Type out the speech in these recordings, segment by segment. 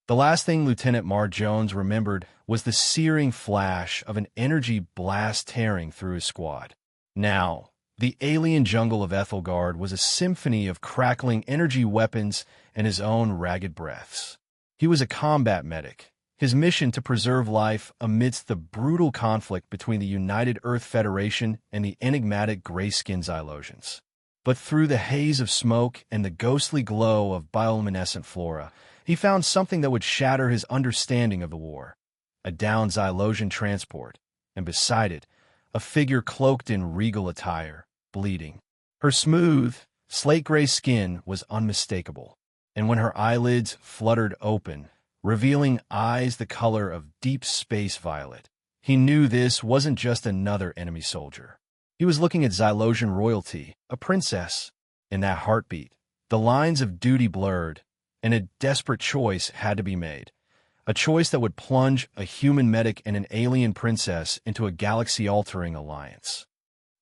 The last thing Lieutenant Mark Jones remembered was the searing flash of an energy blast tearing through his squad. Now, the alien jungle of Aethelgard was a symphony of crackling energy weapons and his own ragged breaths. He was a combat medic, his mission to preserve life amidst the brutal conflict between the United Earth Federation and the enigmatic gray-skinned Xylosians. But through the haze of smoke and the ghostly glow of bioluminescent flora, he found something that would shatter his understanding of the war. A downed Xylosian transport, and beside it, a figure cloaked in regal attire, bleeding. Her smooth, slate-gray skin was unmistakable, and when her eyelids fluttered open, revealing eyes the color of deep space violet, he knew this wasn't just another enemy soldier. He was looking at Xylosian royalty, a princess. In that heartbeat, the lines of duty blurred, and a desperate choice had to be made. A choice that would plunge a human medic and an alien princess into a galaxy-altering alliance.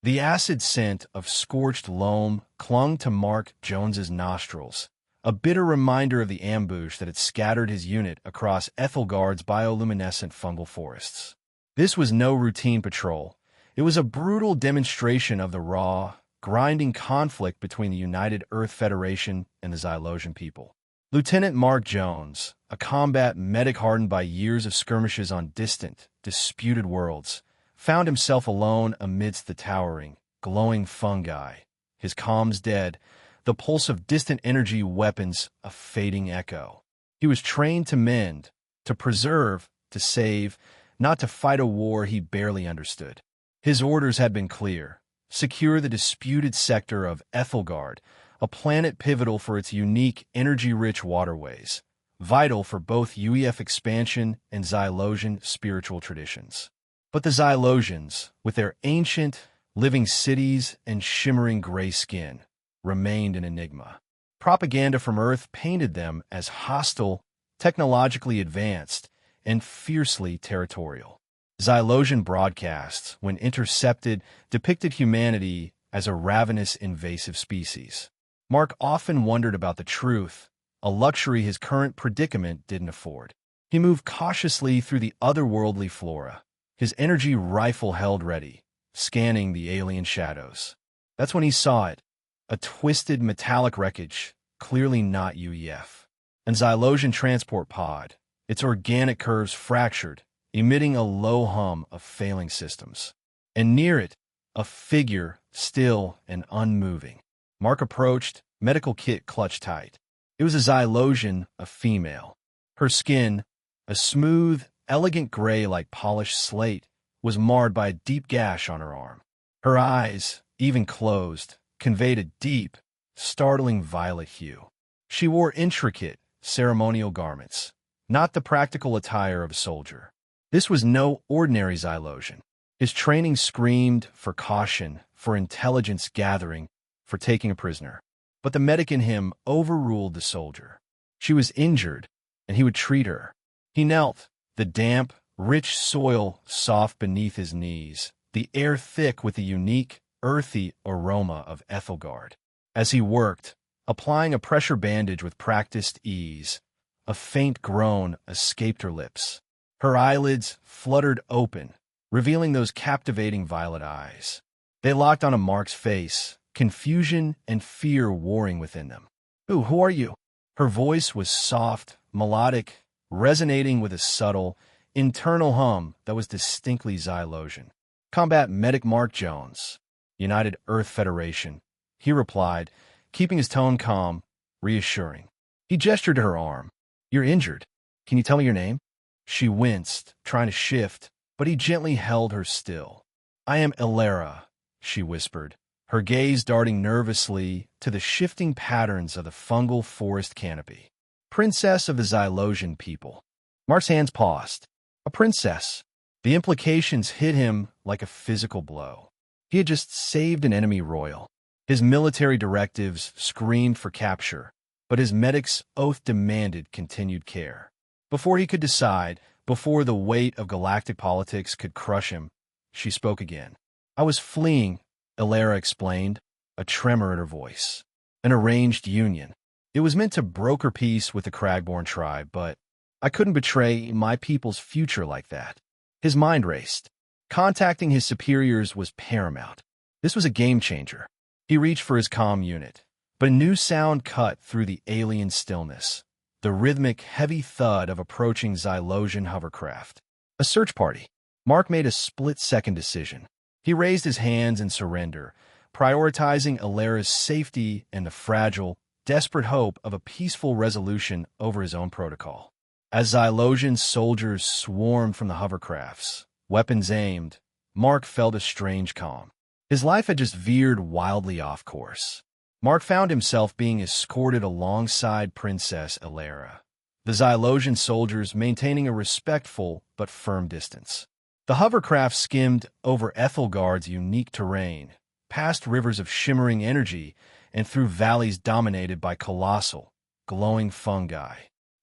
The acid scent of scorched loam clung to Mark Jones's nostrils, a bitter reminder of the ambush that had scattered his unit across Aethelgard's bioluminescent fungal forests. This was no routine patrol. It was a brutal demonstration of the raw, grinding conflict between the United Earth Federation and the Xylosian people. Lieutenant Mark Jones, a combat medic hardened by years of skirmishes on distant, disputed worlds, found himself alone amidst the towering, glowing fungi, his comms dead, the pulse of distant energy weapons a fading echo. He was trained to mend, to preserve, to save, not to fight a war he barely understood. His orders had been clear: secure the disputed sector of Aethelgard, a planet pivotal for its unique, energy-rich waterways, vital for both UEF expansion and Xylosian spiritual traditions. But the Xylosians, with their ancient, living cities and shimmering gray skin, remained an enigma. Propaganda from Earth painted them as hostile, technologically advanced, and fiercely territorial. Xylosian broadcasts, when intercepted, depicted humanity as a ravenous, invasive species. Mark often wondered about the truth, a luxury his current predicament didn't afford. He moved cautiously through the otherworldly flora, his energy rifle held ready, scanning the alien shadows. That's when he saw it, a twisted metallic wreckage, clearly not UEF. An Xylosian transport pod, its organic curves fractured, emitting a low hum of failing systems. And near it, a figure, still and unmoving. Mark approached, medical kit clutched tight. It was a Xylosian, a female. Her skin, a smooth, elegant gray like polished slate, was marred by a deep gash on her arm. Her eyes, even closed, conveyed a deep, startling violet hue. She wore intricate, ceremonial garments, not the practical attire of a soldier. This was no ordinary Xylosian. His training screamed for caution, for intelligence gathering, for taking a prisoner. But the medic in him overruled the soldier. She was injured, and he would treat her. He knelt, the damp, rich soil soft beneath his knees, the air thick with the unique, earthy aroma of Aethelgard. As he worked, applying a pressure bandage with practiced ease, a faint groan escaped her lips. Her eyelids fluttered open, revealing those captivating violet eyes. They locked on a Mark's face, confusion and fear warring within them. Who are you?" Her voice was soft, melodic, resonating with a subtle, internal hum that was distinctly Xylosian. "Combat Medic Mark Jones, United Earth Federation," he replied, keeping his tone calm, reassuring. He gestured to her arm. "You're injured. Can you tell me your name?" She winced, trying to shift, but he gently held her still. "I am Elara," she whispered, her gaze darting nervously to the shifting patterns of the fungal forest canopy. "Princess of the Xylosian people." Mark's hands paused. A princess. The implications hit him like a physical blow. He had just saved an enemy royal. His military directives screamed for capture, but his medic's oath demanded continued care. Before he could decide, before the weight of galactic politics could crush him, she spoke again. "I was fleeing," Elara explained, a tremor in her voice. "An arranged union. It was meant to broker peace with the Cragborn tribe, but I couldn't betray my people's future like that. His mind raced. Contacting his superiors was paramount. This was a game changer. He reached for his comm unit, but a new sound cut through the alien stillness. The rhythmic, heavy thud of approaching Xylosian hovercraft. A search party. Mark made a split-second decision. He raised his hands in surrender, prioritizing Elara's safety and the fragile, desperate hope of a peaceful resolution over his own protocol. As Xylosian soldiers swarmed from the hovercrafts, weapons aimed, Mark felt a strange calm. His life had just veered wildly off course. Mark found himself being escorted alongside Princess Elara, the Xylosian soldiers maintaining a respectful but firm distance. The hovercraft skimmed over Aethelgard's unique terrain, past rivers of shimmering energy and through valleys dominated by colossal, glowing fungi.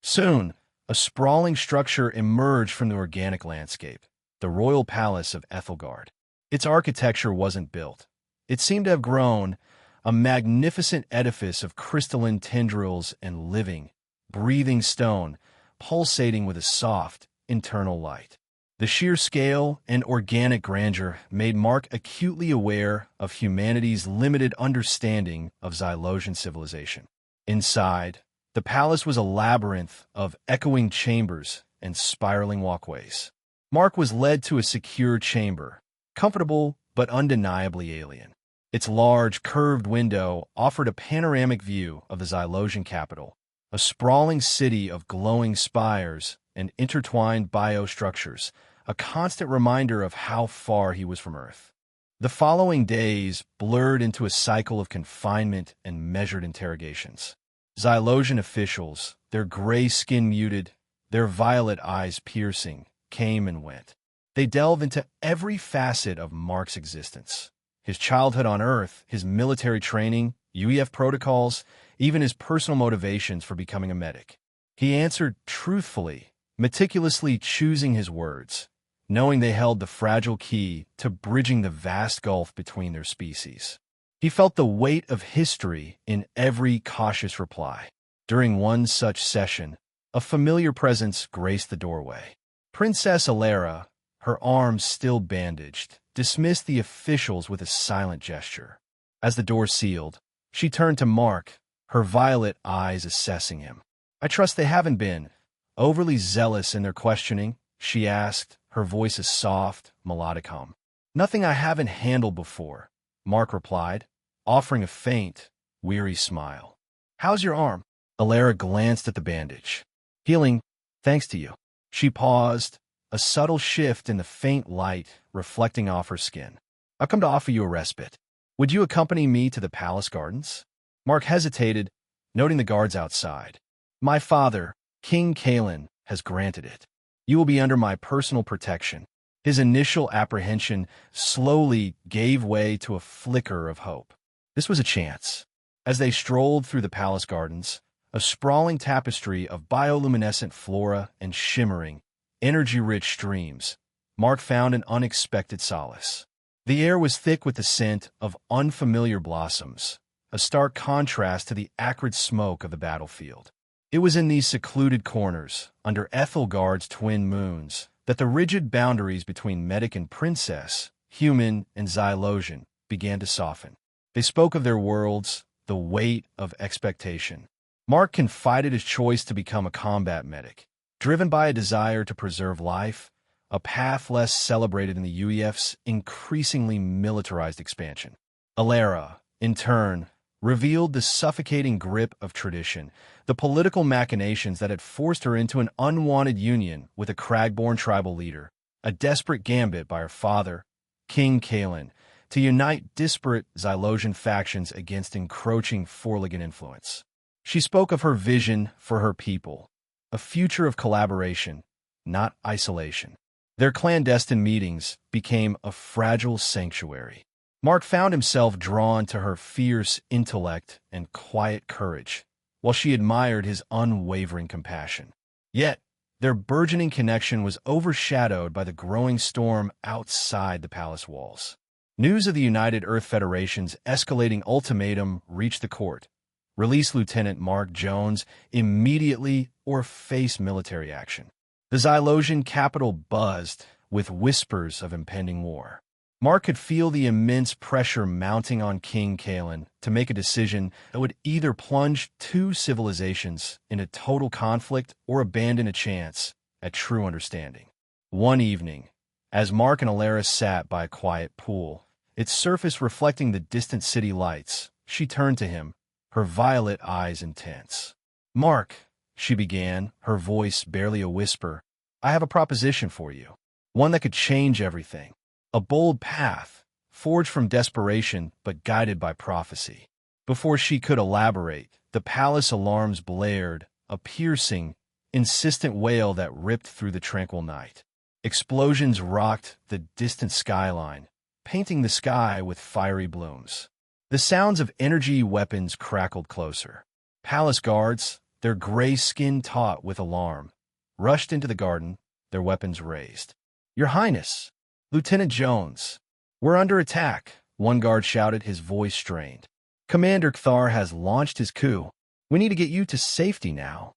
Soon, a sprawling structure emerged from the organic landscape, the royal palace of Aethelgard. Its architecture wasn't built. It seemed to have grown, a magnificent edifice of crystalline tendrils and living, breathing stone, pulsating with a soft, internal light. The sheer scale and organic grandeur made Mark acutely aware of humanity's limited understanding of Xylosian civilization. Inside, the palace was a labyrinth of echoing chambers and spiraling walkways. Mark was led to a secure chamber, comfortable but undeniably alien. Its large, curved window offered a panoramic view of the Xylosian capital, a sprawling city of glowing spires and intertwined biostructures, a constant reminder of how far he was from Earth. The following days blurred into a cycle of confinement and measured interrogations. Xylosian officials, their gray skin muted, their violet eyes piercing, came and went. They delved into every facet of Mark's existence. His childhood on Earth, his military training, UEF protocols, even his personal motivations for becoming a medic. He answered truthfully, meticulously choosing his words, knowing they held the fragile key to bridging the vast gulf between their species. He felt the weight of history in every cautious reply. During one such session, a familiar presence graced the doorway. Princess Elara, her arms still bandaged, dismissed the officials with a silent gesture. As the door sealed, she turned to Mark, her violet eyes assessing him. "I trust they haven't been overly zealous in their questioning?" she asked, her voice a soft, melodic hum. "Nothing I haven't handled before," Mark replied, offering a faint, weary smile. "How's your arm?" Elara glanced at the bandage. "Healing, thanks to you." She paused, a subtle shift in the faint light reflecting off her skin. "I've come to offer you a respite. Would you accompany me to the palace gardens?" Mark hesitated, noting the guards outside. "My father, King Kalen, has granted it. You will be under my personal protection." His initial apprehension slowly gave way to a flicker of hope. This was a chance. As they strolled through the palace gardens, a sprawling tapestry of bioluminescent flora and shimmering, energy-rich streams, Mark found an unexpected solace. The air was thick with the scent of unfamiliar blossoms, a stark contrast to the acrid smoke of the battlefield. It was in these secluded corners, under Aethelgard's twin moons, that the rigid boundaries between medic and princess, human and Xylosian, began to soften. They spoke of their worlds, the weight of expectation. Mark confided his choice to become a combat medic, driven by a desire to preserve life, a path less celebrated in the UEF's increasingly militarized expansion. Elara, in turn, revealed the suffocating grip of tradition, the political machinations that had forced her into an unwanted union with a cragborn tribal leader, a desperate gambit by her father, King Kalen, to unite disparate Xylosian factions against encroaching Forligan influence. She spoke of her vision for her people, a future of collaboration, not isolation. Their clandestine meetings became a fragile sanctuary. Mark found himself drawn to her fierce intellect and quiet courage, while she admired his unwavering compassion. Yet, their burgeoning connection was overshadowed by the growing storm outside the palace walls. News of the United Earth Federation's escalating ultimatum reached the court. Release Lieutenant Mark Jones immediately, or face military action. The Xylosian capital buzzed with whispers of impending war. Mark could feel the immense pressure mounting on King Kalen to make a decision that would either plunge two civilizations into total conflict or abandon a chance at true understanding. One evening, as Mark and Elara sat by a quiet pool, its surface reflecting the distant city lights, she turned to him, her violet eyes intense. "Mark," she began, her voice barely a whisper, "I have a proposition for you. One that could change everything. A bold path, forged from desperation but guided by prophecy." Before she could elaborate, the palace alarms blared, a piercing, insistent wail that ripped through the tranquil night. Explosions rocked the distant skyline, painting the sky with fiery blooms. The sounds of energy weapons crackled closer. Palace guards, their gray skin taut with alarm, rushed into the garden, their weapons raised. "Your Highness, Lieutenant Jones, we're under attack," one guard shouted, his voice strained. "Commander Kthar has launched his coup. We need to get you to safety now."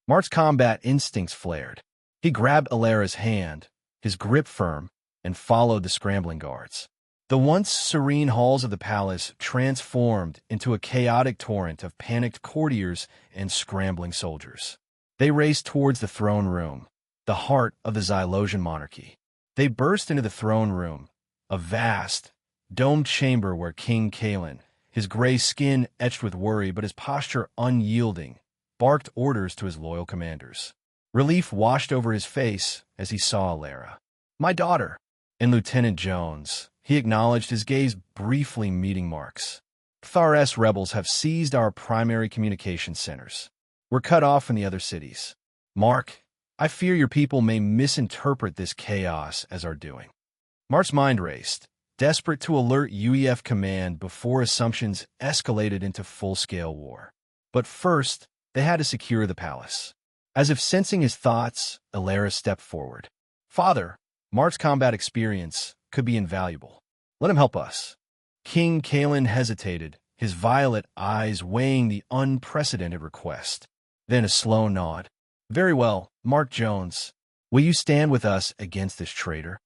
Mark's combat instincts flared. He grabbed Elara's hand, his grip firm, and followed the scrambling guards. The once serene halls of the palace transformed into a chaotic torrent of panicked courtiers and scrambling soldiers. They raced towards the throne room, the heart of the Xylosian monarchy. They burst into the throne room, a vast, domed chamber where King Kalen, his gray skin etched with worry but his posture unyielding, barked orders to his loyal commanders. Relief washed over his face as he saw Elara. "My daughter," and Lieutenant Jones. He acknowledged, his gaze briefly meeting Mark's. "Kthar's rebels have seized our primary communication centers. We're cut off from the other cities. Mark, I fear your people may misinterpret this chaos as our doing." Mark's mind raced, desperate to alert UEF command before assumptions escalated into full-scale war. But first, they had to secure the palace. As if sensing his thoughts, Elara stepped forward. "Father, Mark's combat experience could be invaluable. Let him help us." King Kalen hesitated, his violet eyes weighing the unprecedented request. Then a slow nod. "Very well, Mark Jones. Will you stand with us against this traitor?"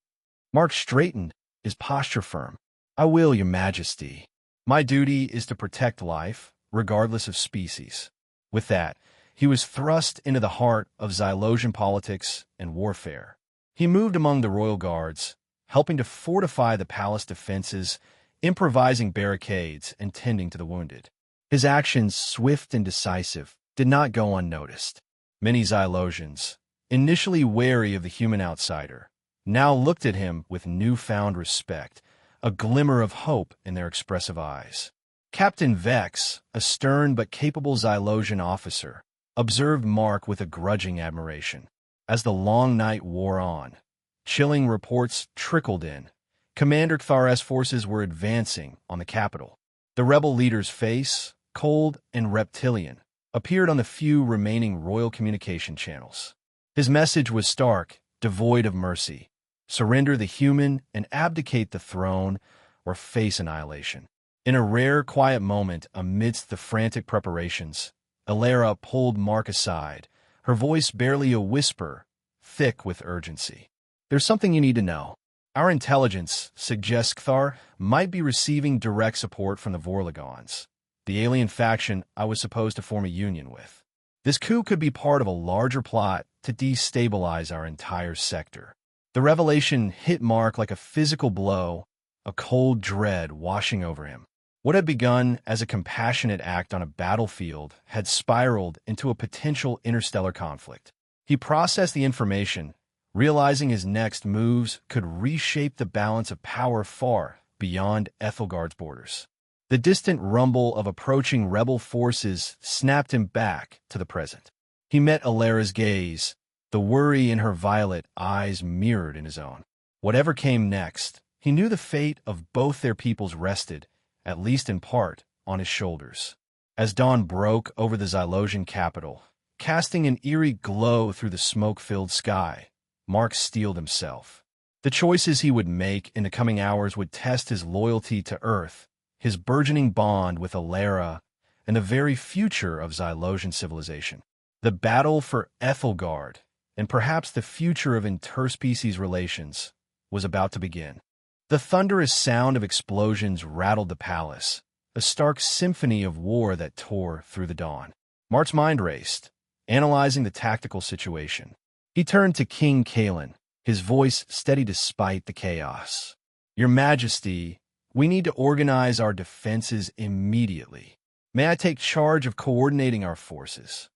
Mark straightened, his posture firm. "I will, your majesty. My duty is to protect life, regardless of species." With that, he was thrust into the heart of Xylosian politics and warfare. He moved among the royal guards, helping to fortify the palace defenses, improvising barricades, and tending to the wounded. His actions, swift and decisive, did not go unnoticed. Many Xylosians, initially wary of the human outsider, now looked at him with newfound respect, a glimmer of hope in their expressive eyes. Captain Vex, a stern but capable Xylosian officer, observed Mark with a grudging admiration. As the long night wore on, chilling reports trickled in. Commander Kthar's forces were advancing on the capital. The rebel leader's face, cold and reptilian, appeared on the few remaining royal communication channels. His message was stark, devoid of mercy. Surrender the human and abdicate the throne, or face annihilation. In a rare, quiet moment amidst the frantic preparations, Elara pulled Mark aside, her voice barely a whisper, thick with urgency. "There's something you need to know. Our intelligence suggests Kthar might be receiving direct support from the Vorlagons, the alien faction I was supposed to form a union with. This coup could be part of a larger plot to destabilize our entire sector." The revelation hit Mark like a physical blow, a cold dread washing over him. What had begun as a compassionate act on a battlefield had spiraled into a potential interstellar conflict. He processed the information, realizing his next moves could reshape the balance of power far beyond Aethelgard's borders. The distant rumble of approaching rebel forces snapped him back to the present. He met Elara's gaze, the worry in her violet eyes mirrored in his own. Whatever came next, he knew the fate of both their peoples rested, at least in part, on his shoulders. As dawn broke over the Xylosian capital, casting an eerie glow through the smoke-filled sky, Mark steeled himself. The choices he would make in the coming hours would test his loyalty to Earth, his burgeoning bond with Elara, and the very future of Xylosian civilization. The battle for Aethelgard, and perhaps the future of interspecies relations, was about to begin. The thunderous sound of explosions rattled the palace, a stark symphony of war that tore through the dawn. Mark's mind raced, analyzing the tactical situation. He turned to King Kalen, his voice steady despite the chaos. "Your Majesty, we need to organize our defenses immediately. May I take charge of coordinating our forces?"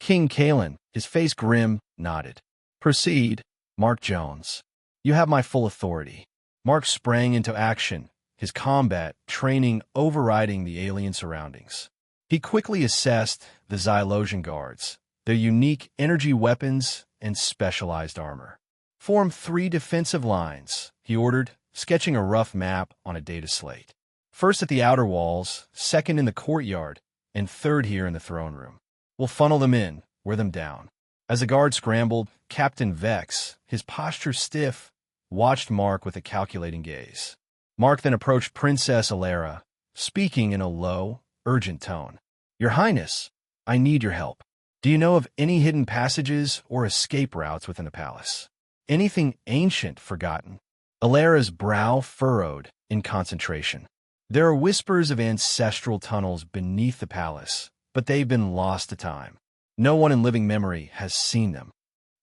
King Kalen, his face grim, nodded. "Proceed, Mark Jones. You have my full authority." Mark sprang into action, his combat training overriding the alien surroundings. He quickly assessed the Xylosian guards, their unique energy weapons and specialized armor. "Form 3 defensive lines," he ordered, sketching a rough map on a data slate. "First at the outer walls, second in the courtyard, and third here in the throne room. We'll funnel them in, wear them down." As the guard scrambled, Captain Vex, his posture stiff, watched Mark with a calculating gaze. Mark then approached Princess Elara, speaking in a low, urgent tone. "Your Highness, I need your help. Do you know of any hidden passages or escape routes within the palace? Anything ancient forgotten?" Elara's brow furrowed in concentration. "There are whispers of ancestral tunnels beneath the palace, but they've been lost to time. No one in living memory has seen them."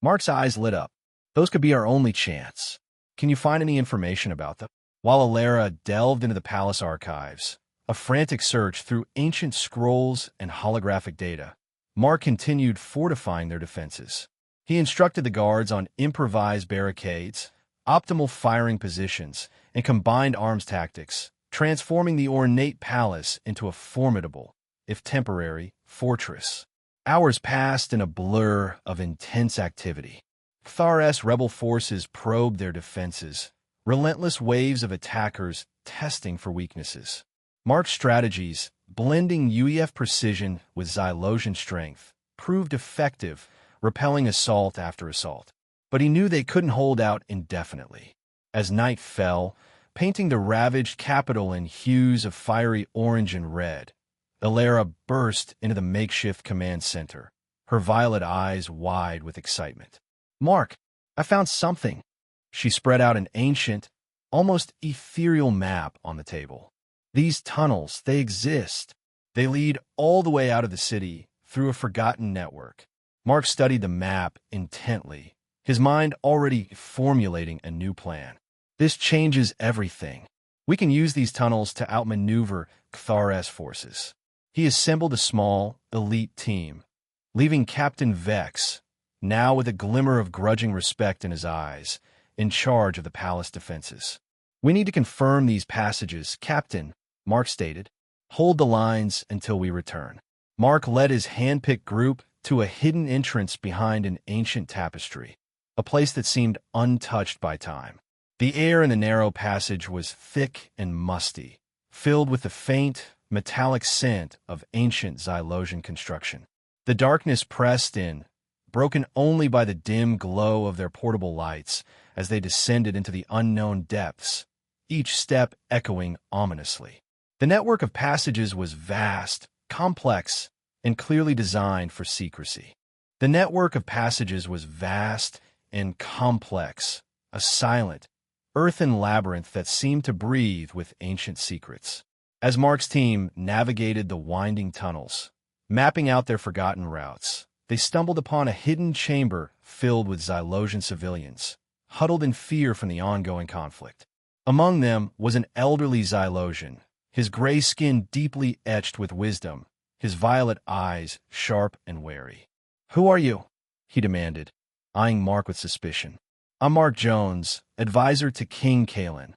Mark's eyes lit up. "Those could be our only chance. Can you find any information about them?" While Elara delved into the palace archives, a frantic search through ancient scrolls and holographic data, Mark continued fortifying their defenses. He instructed the guards on improvised barricades, optimal firing positions, and combined arms tactics, transforming the ornate palace into a formidable, if temporary, fortress. Hours passed in a blur of intense activity. Xylosian rebel forces probed their defenses, relentless waves of attackers testing for weaknesses. Mark's strategies, blending UEF precision with Xylosian strength, proved effective, repelling assault after assault. But he knew they couldn't hold out indefinitely. As night fell, painting the ravaged capital in hues of fiery orange and red, Elara burst into the makeshift command center, her violet eyes wide with excitement. "Mark, I found something." She spread out an ancient, almost ethereal map on the table. "These tunnels, they exist. They lead all the way out of the city through a forgotten network." Mark studied the map intently, his mind already formulating a new plan. "This changes everything. We can use these tunnels to outmaneuver Xylosian forces." He assembled a small, elite team, leaving Captain Vex, now with a glimmer of grudging respect in his eyes, in charge of the palace defenses. "We need to confirm these passages, Captain," Mark stated. "Hold the lines until we return." Mark led his hand-picked group to a hidden entrance behind an ancient tapestry, a place that seemed untouched by time. The air in the narrow passage was thick and musty, filled with the faint, metallic scent of ancient Xylosian construction. The darkness pressed in, broken only by the dim glow of their portable lights as they descended into the unknown depths, each step echoing ominously. The network of passages was vast, complex, and clearly designed for secrecy. The network of passages was vast and complex, a silent, earthen labyrinth that seemed to breathe with ancient secrets. As Mark's team navigated the winding tunnels, mapping out their forgotten routes, they stumbled upon a hidden chamber filled with Xylosian civilians, huddled in fear from the ongoing conflict. Among them was an elderly Xylosian, his gray skin deeply etched with wisdom, his violet eyes sharp and wary. "Who are you?" he demanded, eyeing Mark with suspicion. "I'm Mark Jones, advisor to King Kalen,"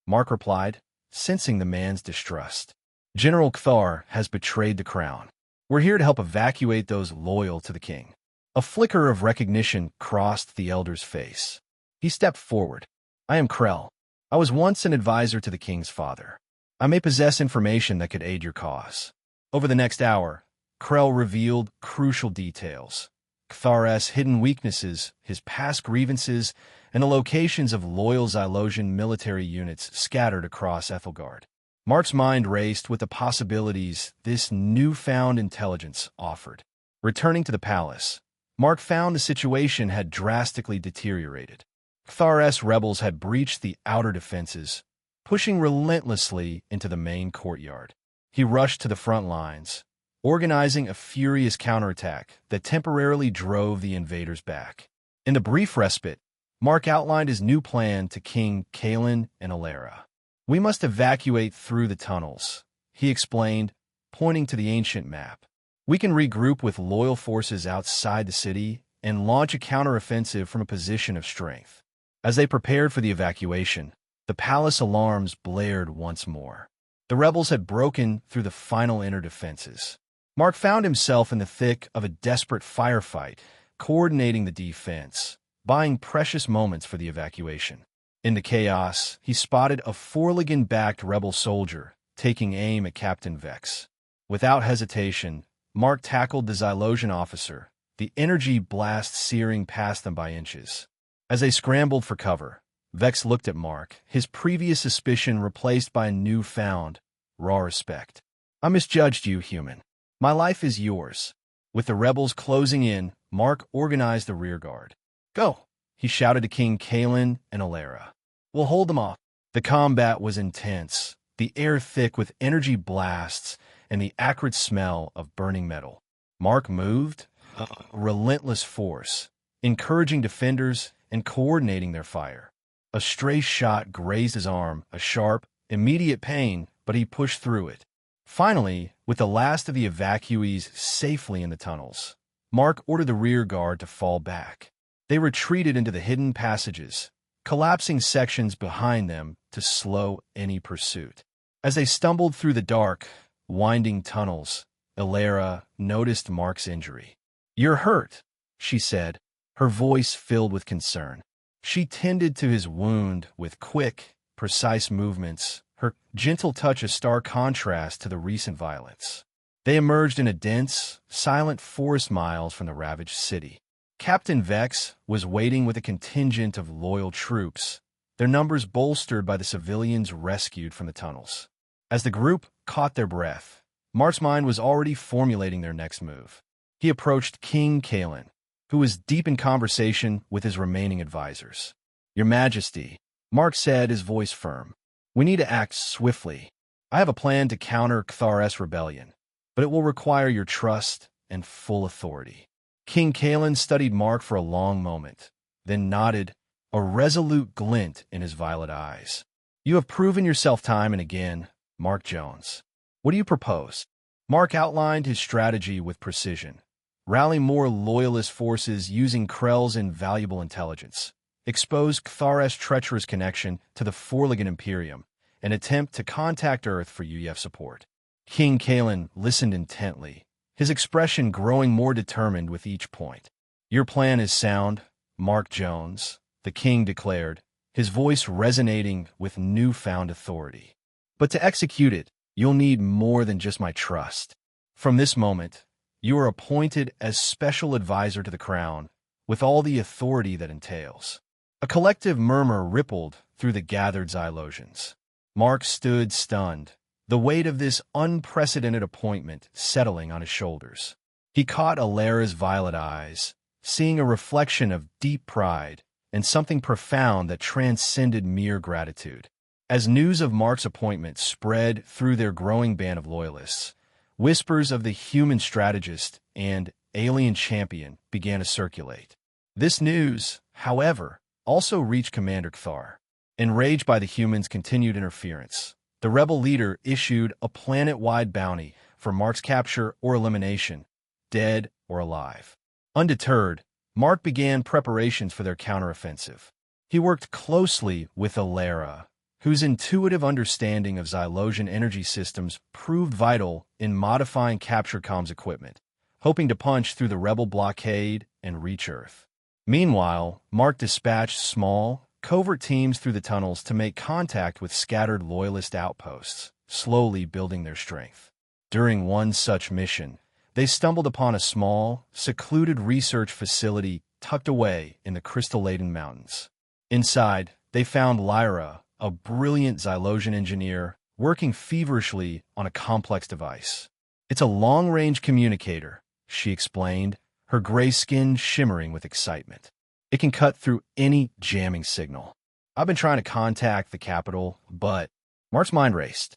Mark replied, sensing the man's distrust. "General Kthar has betrayed the crown. We're here to help evacuate those loyal to the king." A flicker of recognition crossed the elder's face. He stepped forward. "I am Krell. I was once an advisor to the king's father. I may possess information that could aid your cause." Over the next hour, Krell revealed crucial details: Kthar's hidden weaknesses, his past grievances, and the locations of loyal Xylosian military units scattered across Aethelgard. Mark's mind raced with the possibilities this newfound intelligence offered. Returning to the palace, Mark found the situation had drastically deteriorated. Xylosian rebels had breached the outer defenses, pushing relentlessly into the main courtyard. He rushed to the front lines, organizing a furious counterattack that temporarily drove the invaders back. In the brief respite, Mark outlined his new plan to King Kaelin and Elara. "We must evacuate through the tunnels," he explained, pointing to the ancient map. "We can regroup with loyal forces outside the city and launch a counteroffensive from a position of strength." As they prepared for the evacuation, the palace alarms blared once more. The rebels had broken through the final inner defenses. Mark found himself in the thick of a desperate firefight, coordinating the defense, buying precious moments for the evacuation. In the chaos, he spotted a Forligan-backed rebel soldier taking aim at Captain Vex. Without hesitation, Mark tackled the Xylosian officer, the energy blast searing past them by inches. As they scrambled for cover, Vex looked at Mark, his previous suspicion replaced by a newfound, raw respect. "I misjudged you, human. My life is yours." With the rebels closing in, Mark organized the rearguard. "Go," he shouted to King Kaelin and Elara. "We'll hold them off." The combat was intense, the air thick with energy blasts and the acrid smell of burning metal. Mark moved, a relentless force, encouraging defenders and coordinating their fire. A stray shot grazed his arm, a sharp, immediate pain, but he pushed through it. Finally, with the last of the evacuees safely in the tunnels, Mark ordered the rear guard to fall back. They retreated into the hidden passages, collapsing sections behind them to slow any pursuit. As they stumbled through the dark, winding tunnels, Elara noticed Mark's injury. "You're hurt," she said, her voice filled with concern. She tended to his wound with quick, precise movements, her gentle touch a stark contrast to the recent violence. They emerged in a dense, silent forest miles from the ravaged city. Captain Vex was waiting with a contingent of loyal troops, their numbers bolstered by the civilians rescued from the tunnels. As the group caught their breath, Mark's mind was already formulating their next move. He approached King Kaelin, who was deep in conversation with his remaining advisors. "Your Majesty," Mark said, his voice firm, "we need to act swiftly. I have a plan to counter Xylosian rebellion, but it will require your trust and full authority." King Kaelin studied Mark for a long moment, then nodded, a resolute glint in his violet eyes. "You have proven yourself time and again, Mark Jones. What do you propose?" Mark outlined his strategy with precision. Rally more loyalist forces using Krell's invaluable intelligence, expose Xylosian's treacherous connection to the Forligan Imperium, and attempt to contact Earth for UEF support. King Kaelin listened intently, his expression growing more determined with each point. "Your plan is sound, Mark Jones," the king declared, his voice resonating with newfound authority. "But to execute it, you'll need more than just my trust. From this moment, you are appointed as special advisor to the crown, with all the authority that entails." A collective murmur rippled through the gathered Xylosians. Mark stood stunned, the weight of this unprecedented appointment settling on his shoulders. He caught Elara's violet eyes, seeing a reflection of deep pride and something profound that transcended mere gratitude. As news of Mark's appointment spread through their growing band of loyalists, whispers of the human strategist and alien champion began to circulate. This news, however, also reached Commander Xthar. Enraged by the humans' continued interference, the rebel leader issued a planet-wide bounty for Mark's capture or elimination, dead or alive. Undeterred, Mark began preparations for their counteroffensive. He worked closely with Elara, whose intuitive understanding of Xylosian energy systems proved vital in modifying capture comms equipment, hoping to punch through the rebel blockade and reach Earth. Meanwhile, Mark dispatched small, covert teams through the tunnels to make contact with scattered loyalist outposts, slowly building their strength. During one such mission, they stumbled upon a small, secluded research facility tucked away in the crystal-laden mountains. Inside, they found Lyra, a brilliant Xylosian engineer, working feverishly on a complex device. "It's a long-range communicator," she explained, her gray skin shimmering with excitement. "It can cut through any jamming signal. I've been trying to contact the capital, but—" Mark's mind raced.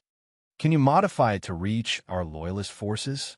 "Can you modify it to reach our loyalist forces?"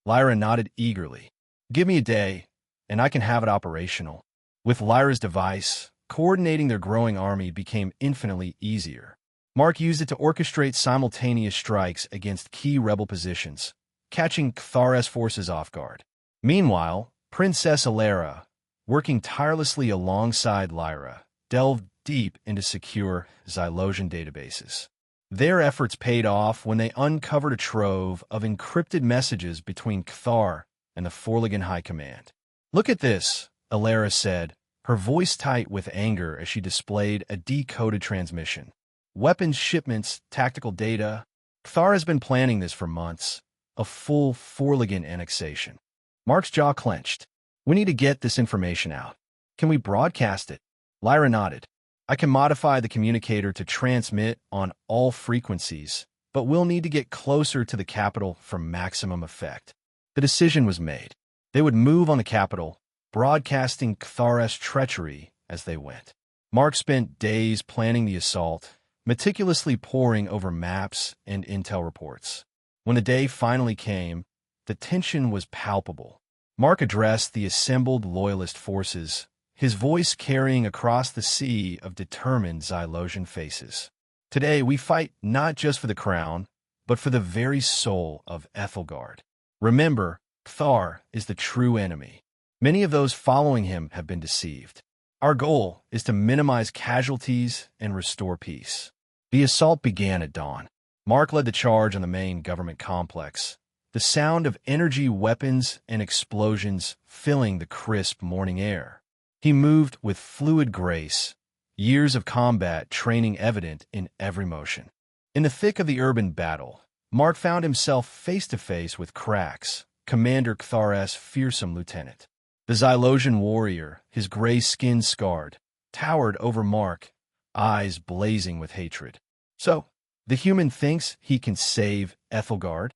Lyra nodded eagerly. "Give me a day, and I can have it operational." With Lyra's device, coordinating their growing army became infinitely easier. Mark used it to orchestrate simultaneous strikes against key rebel positions, catching Kthares forces off guard. Meanwhile, Princess Elara, working tirelessly alongside Lyra, delved deep into secure Xylosian databases. Their efforts paid off when they uncovered a trove of encrypted messages between Kthar and the Forligan High Command. "Look at this," Elara said, her voice tight with anger as she displayed a decoded transmission. "Weapons shipments, tactical data. Kthar has been planning this for months. A full Forligan annexation." Mark's jaw clenched. "We need to get this information out. Can we broadcast it?" Lyra nodded. "I can modify the communicator to transmit on all frequencies, but we'll need to get closer to the capital for maximum effect." The decision was made. They would move on the capital, broadcasting Kthares' treachery as they went. Mark spent days planning the assault, meticulously poring over maps and intel reports. When the day finally came, the tension was palpable. Mark addressed the assembled loyalist forces, his voice carrying across the sea of determined Xylosian faces. "Today we fight not just for the crown, but for the very soul of Aethelgard. Remember, Kthar is the true enemy. Many of those following him have been deceived. Our goal is to minimize casualties and restore peace." The assault began at dawn. Mark led the charge on the main government complex, the sound of energy weapons and explosions filling the crisp morning air. He moved with fluid grace, years of combat training evident in every motion. In the thick of the urban battle, Mark found himself face-to-face with Krax, Commander Kthares' fearsome lieutenant. The Xylosian warrior, his gray skin scarred, towered over Mark, eyes blazing with hatred. "So, the human thinks he can save Aethelgard?"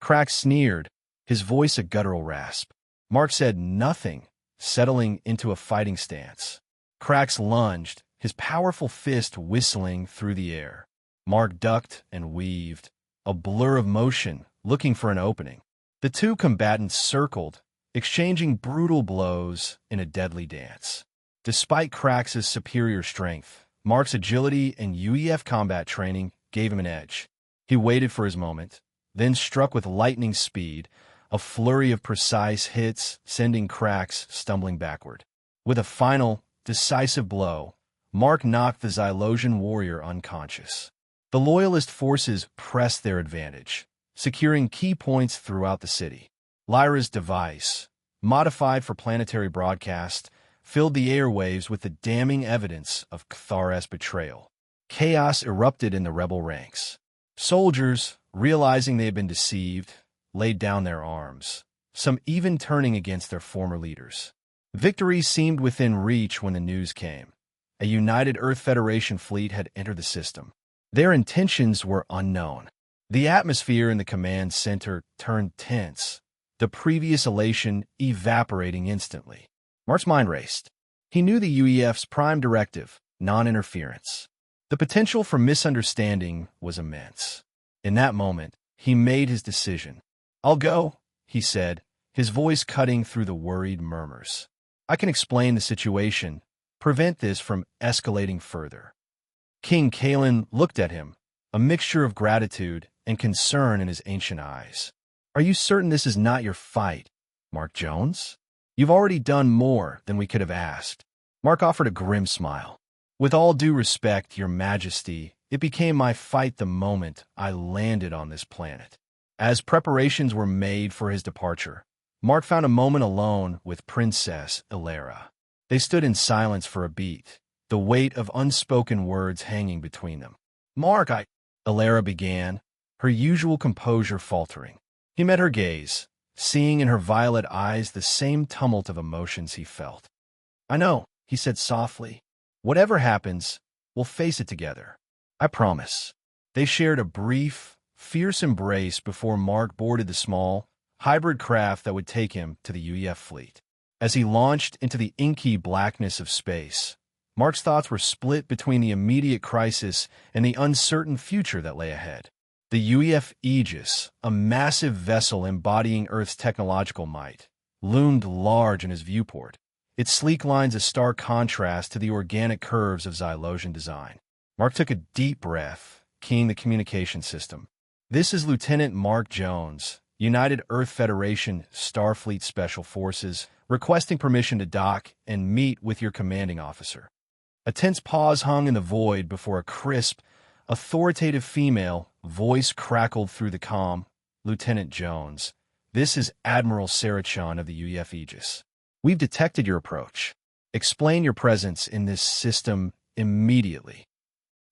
Krax sneered, his voice a guttural rasp. Mark said nothing, settling into a fighting stance. Krax lunged, his powerful fist whistling through the air. Mark ducked and weaved, a blur of motion, looking for an opening. The two combatants circled, exchanging brutal blows in a deadly dance. Despite Krax's superior strength, Mark's agility and UEF combat training gave him an edge. He waited for his moment, then struck with lightning speed, a flurry of precise hits sending Krax stumbling backward. With a final, decisive blow, Mark knocked the Xylosian warrior unconscious. The Loyalist forces pressed their advantage, securing key points throughout the city. Lyra's device, modified for planetary broadcast, filled the airwaves with the damning evidence of Kthares' betrayal. Chaos erupted in the rebel ranks. Soldiers, realizing they had been deceived, laid down their arms, some even turning against their former leaders. Victory seemed within reach when the news came. A united Earth Federation fleet had entered the system. Their intentions were unknown. The atmosphere in the command center turned tense, the previous elation evaporating instantly. Mark's mind raced. He knew the UEF's prime directive, non-interference. The potential for misunderstanding was immense. In that moment, he made his decision. "I'll go," he said, his voice cutting through the worried murmurs. "I can explain the situation, prevent this from escalating further." King Kalen looked at him, a mixture of gratitude and concern in his ancient eyes. "Are you certain this is not your fight, Mark Jones? You've already done more than we could have asked." Mark offered a grim smile. "With all due respect, Your Majesty, it became my fight the moment I landed on this planet." As preparations were made for his departure, Mark found a moment alone with Princess Elara. They stood in silence for a beat, the weight of unspoken words hanging between them. "Mark, Elara began, her usual composure faltering. He met her gaze, seeing in her violet eyes the same tumult of emotions he felt. "I know," he said softly. "Whatever happens, we'll face it together. I promise." They shared a brief, fierce embrace before Mark boarded the small, hybrid craft that would take him to the UEF fleet. As he launched into the inky blackness of space, Mark's thoughts were split between the immediate crisis and the uncertain future that lay ahead. The UEF Aegis, a massive vessel embodying Earth's technological might, loomed large in his viewport, its sleek lines a stark contrast to the organic curves of Xylosian design. Mark took a deep breath, keying the communication system. "This is Lieutenant Mark Jones, United Earth Federation Starfleet Special Forces, requesting permission to dock and meet with your commanding officer." A tense pause hung in the void before a crisp, authoritative female voice crackled through the comm. "Lieutenant Jones, this is Admiral Sarachon of the UEF Aegis. We've detected your approach. Explain your presence in this system immediately."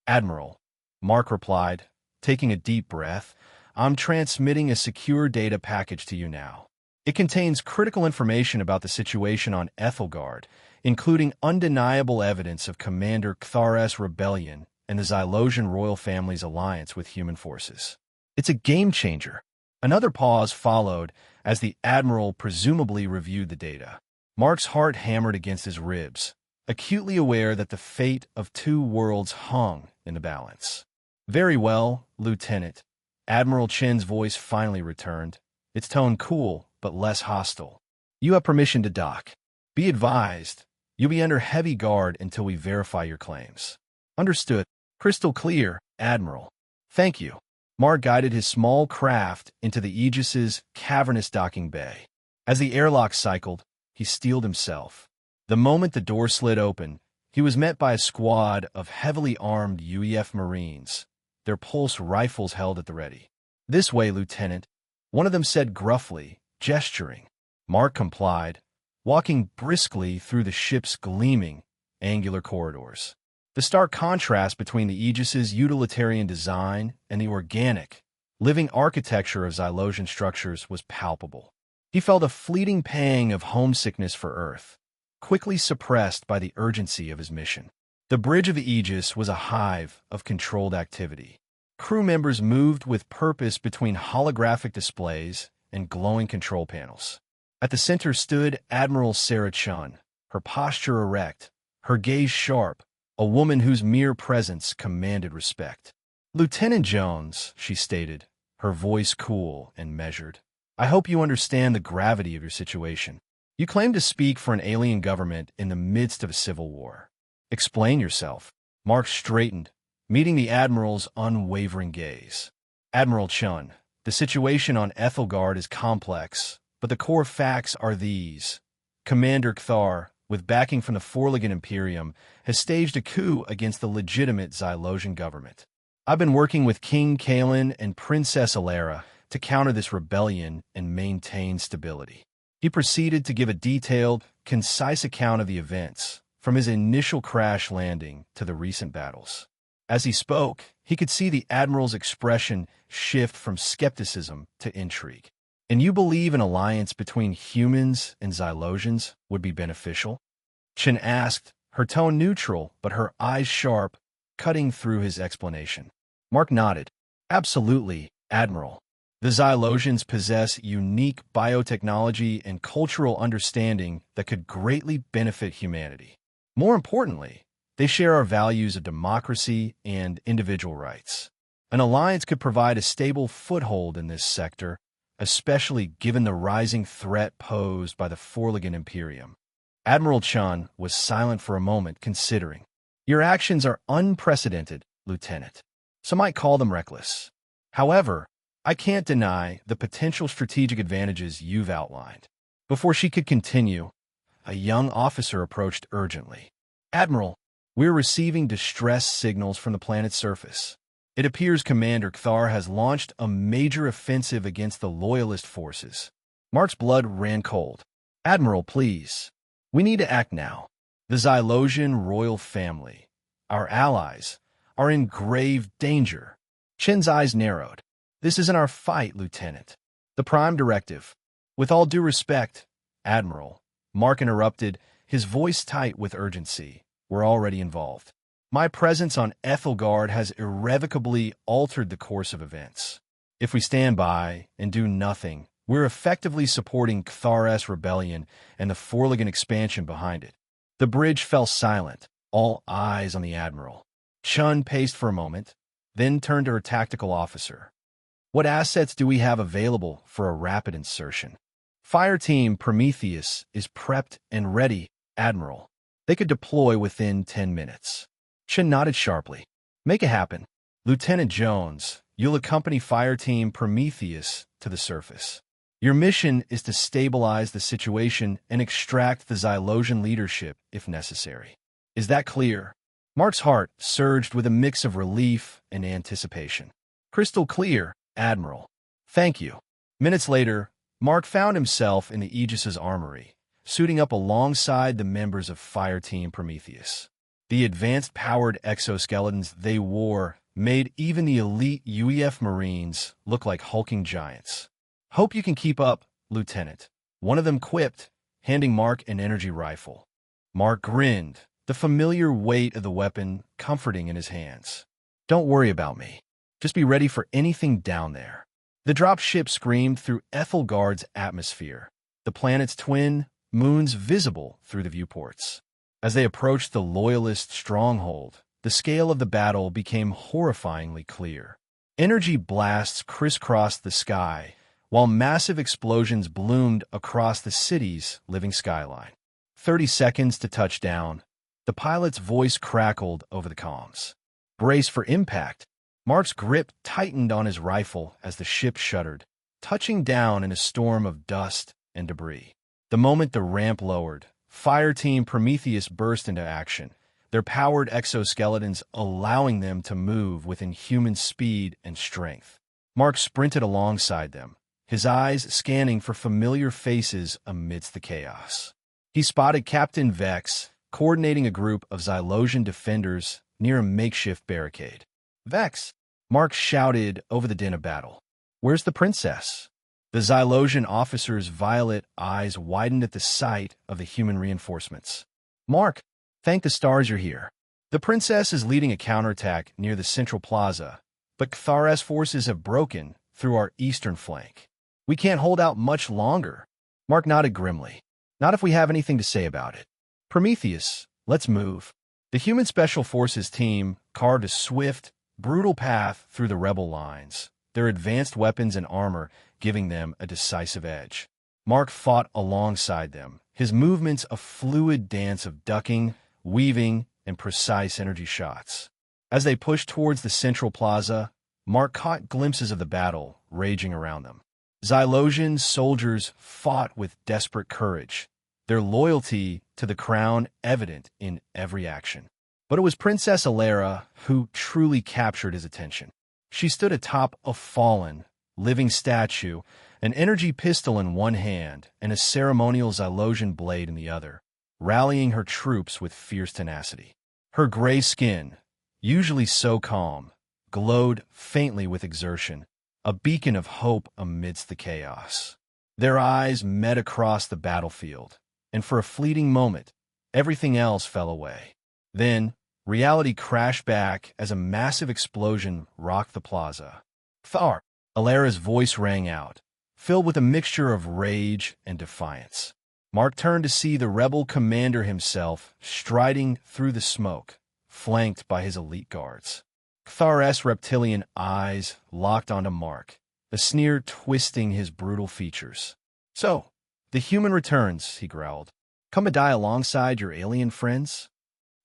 "Admiral," Mark replied, taking a deep breath, "I'm transmitting a secure data package to you now. It contains critical information about the situation on Aethelgard, including undeniable evidence of Commander Kthar's rebellion and the Xylosian royal family's alliance with human forces. It's a game-changer." Another pause followed as the Admiral presumably reviewed the data. Mark's heart hammered against his ribs, acutely aware that the fate of two worlds hung in the balance. "Very well, Lieutenant." Admiral Chen's voice finally returned, its tone cool but less hostile. "You have permission to dock. Be advised, you'll be under heavy guard until we verify your claims." "Understood. Crystal clear, Admiral." "Thank you." Mark guided his small craft into the Aegis's cavernous docking bay. As the airlock cycled, he steeled himself. The moment the door slid open, he was met by a squad of heavily armed UEF Marines, their pulse rifles held at the ready. "This way, Lieutenant," one of them said gruffly, gesturing. Mark complied, walking briskly through the ship's gleaming, angular corridors. The stark contrast between the Aegis's utilitarian design and the organic, living architecture of Xylosian structures was palpable. He felt a fleeting pang of homesickness for Earth, quickly suppressed by the urgency of his mission. The bridge of the Aegis was a hive of controlled activity. Crew members moved with purpose between holographic displays and glowing control panels. At the center stood Admiral Sarachon, her posture erect, her gaze sharp, a woman whose mere presence commanded respect. "Lieutenant Jones," she stated, her voice cool and measured, "I hope you understand the gravity of your situation. You claim to speak for an alien government in the midst of a civil war. Explain yourself." Mark straightened, meeting the Admiral's unwavering gaze. "Admiral Chun, the situation on Aethelgard is complex, but the core facts are these. Commander Kthar, with backing from the Four-Legged Imperium, has staged a coup against the legitimate Xylosian government. I've been working with King Kalen and Princess Elara to counter this rebellion and maintain stability." He proceeded to give a detailed, concise account of the events, from his initial crash landing to the recent battles. As he spoke, he could see the Admiral's expression shift from skepticism to intrigue. "And you believe an alliance between humans and Xylosians would be beneficial?" Chen asked, her tone neutral but her eyes sharp, cutting through his explanation. Mark nodded. "Absolutely, Admiral. The Xylosians possess unique biotechnology and cultural understanding that could greatly benefit humanity. More importantly, they share our values of democracy and individual rights. An alliance could provide a stable foothold in this sector, especially given the rising threat posed by the Four-Legged Imperium." Admiral Chun was silent for a moment, considering. "Your actions are unprecedented, Lieutenant. Some might call them reckless. However, I can't deny the potential strategic advantages you've outlined." Before she could continue, a young officer approached urgently. "Admiral, we're receiving distress signals from the planet's surface. It appears Commander Kthar has launched a major offensive against the Loyalist forces." Mark's blood ran cold. "Admiral, please. We need to act now. The Xylosian royal family, our allies, are in grave danger." Chen's eyes narrowed. "This isn't our fight, Lieutenant. The Prime Directive." "With all due respect, Admiral," Mark interrupted, his voice tight with urgency. "We're already involved. My presence on Aethelgard has irrevocably altered the course of events. If we stand by and do nothing, We're effectively supporting Cthulhu's rebellion and the Forligan expansion behind it. The bridge fell silent, all eyes on the Admiral. Chun paced for a moment, then turned to her tactical officer. What assets do we have available for a rapid insertion? Fire Team Prometheus is prepped and ready, Admiral. They could deploy within 10 minutes. Chun nodded sharply. Make it happen. Lieutenant Jones, you'll accompany Fire Team Prometheus to the surface. Your mission is to stabilize the situation and extract the Xylosian leadership if necessary. Is that clear? Mark's heart surged with a mix of relief and anticipation. Crystal clear, Admiral. Thank you. Minutes later, Mark found himself in the Aegis's armory, suiting up alongside the members of Fire Team Prometheus. The advanced-powered exoskeletons they wore made even the elite UEF Marines look like hulking giants. Hope you can keep up, Lieutenant. One of them quipped, handing Mark an energy rifle. Mark grinned, the familiar weight of the weapon comforting in his hands. Don't worry about me. Just be ready for anything down there. The drop ship screamed through Aethelgard's atmosphere, the planet's twin moons visible through the viewports. As they approached the Loyalist stronghold, the scale of the battle became horrifyingly clear. Energy blasts crisscrossed the sky, while massive explosions bloomed across the city's living skyline. 30 seconds to touchdown, the pilot's voice crackled over the comms. Brace for impact. Mark's grip tightened on his rifle as the ship shuddered, touching down in a storm of dust and debris. The moment the ramp lowered, Fire Team Prometheus burst into action, their powered exoskeletons allowing them to move with inhuman speed and strength. Mark sprinted alongside them, his eyes scanning for familiar faces amidst the chaos. He spotted Captain Vex, coordinating a group of Xylosian defenders near a makeshift barricade. Vex, Mark shouted over the din of battle. Where's the princess? The Xylosian officer's violet eyes widened at the sight of the human reinforcements. Mark, thank the stars you're here. The princess is leading a counterattack near the central plaza, but Cthulhu's forces have broken through our eastern flank. We can't hold out much longer. Mark nodded grimly. Not if we have anything to say about it. Prometheus, let's move. The human special forces team carved a swift, brutal path through the rebel lines, their advanced weapons and armor giving them a decisive edge. Mark fought alongside them, his movements a fluid dance of ducking, weaving, and precise energy shots. As they pushed towards the central plaza, Mark caught glimpses of the battle raging around them. Xylosian soldiers fought with desperate courage, their loyalty to the crown evident in every action. But it was Princess Elara who truly captured his attention. She stood atop a fallen, living statue, an energy pistol in one hand and a ceremonial Xylosian blade in the other, rallying her troops with fierce tenacity. Her gray skin, usually so calm, glowed faintly with exertion, a beacon of hope amidst the chaos. Their eyes met across the battlefield, and for a fleeting moment, everything else fell away. Then, reality crashed back as a massive explosion rocked the plaza. Thar! Elara's voice rang out, filled with a mixture of rage and defiance. Mark turned to see the rebel commander himself striding through the smoke, flanked by his elite guards. Cthulhu's reptilian eyes locked onto Mark, a sneer twisting his brutal features. So, the human returns, he growled. Come and die alongside your alien friends?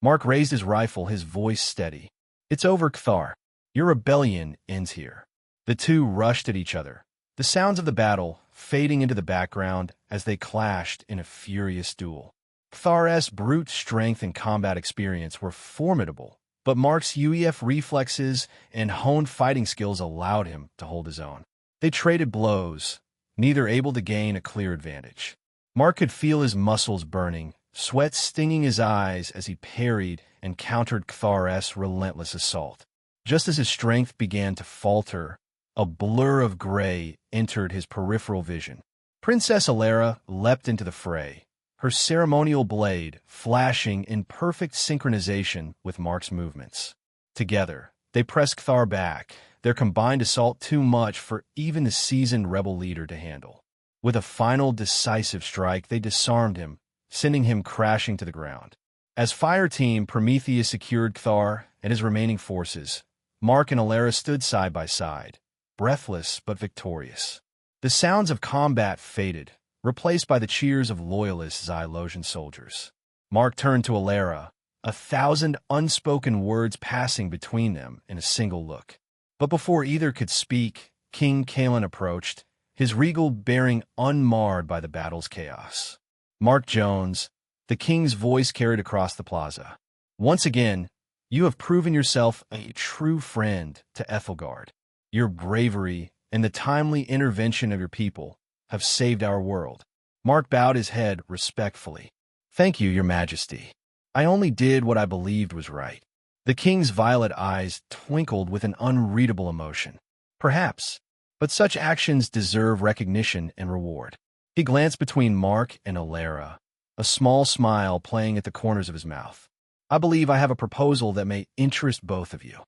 Mark raised his rifle, his voice steady. It's over, Cthulhu. Your rebellion ends here. The two rushed at each other, the sounds of the battle fading into the background as they clashed in a furious duel. Cthulhu's brute strength and combat experience were formidable, but Mark's UEF reflexes and honed fighting skills allowed him to hold his own. They traded blows, neither able to gain a clear advantage. Mark could feel his muscles burning, sweat stinging his eyes as he parried and countered Cthulhu's relentless assault. Just as his strength began to falter, a blur of gray entered his peripheral vision. Princess Elara leapt into the fray, her ceremonial blade flashing in perfect synchronization with Mark's movements. Together, they pressed Cthulhu back, their combined assault too much for even the seasoned rebel leader to handle. With a final decisive strike, they disarmed him, sending him crashing to the ground. As Fire Team, Prometheus secured Cthar and his remaining forces. Mark and Elara stood side by side, breathless but victorious. The sounds of combat faded, replaced by the cheers of loyalist Xylosian soldiers. Mark turned to Elara, 1,000 unspoken words passing between them in a single look. But before either could speak, King Kaelin approached, his regal bearing unmarred by the battle's chaos. Mark Jones, the king's voice carried across the plaza. Once again, you have proven yourself a true friend to Aethelgard. Your bravery and the timely intervention of your people have saved our world. Mark bowed his head respectfully. Thank you, your majesty. I only did what I believed was right. The king's violet eyes twinkled with an unreadable emotion. Perhaps, but such actions deserve recognition and reward. He glanced between Mark and Elara, a small smile playing at the corners of his mouth. I believe I have a proposal that may interest both of you.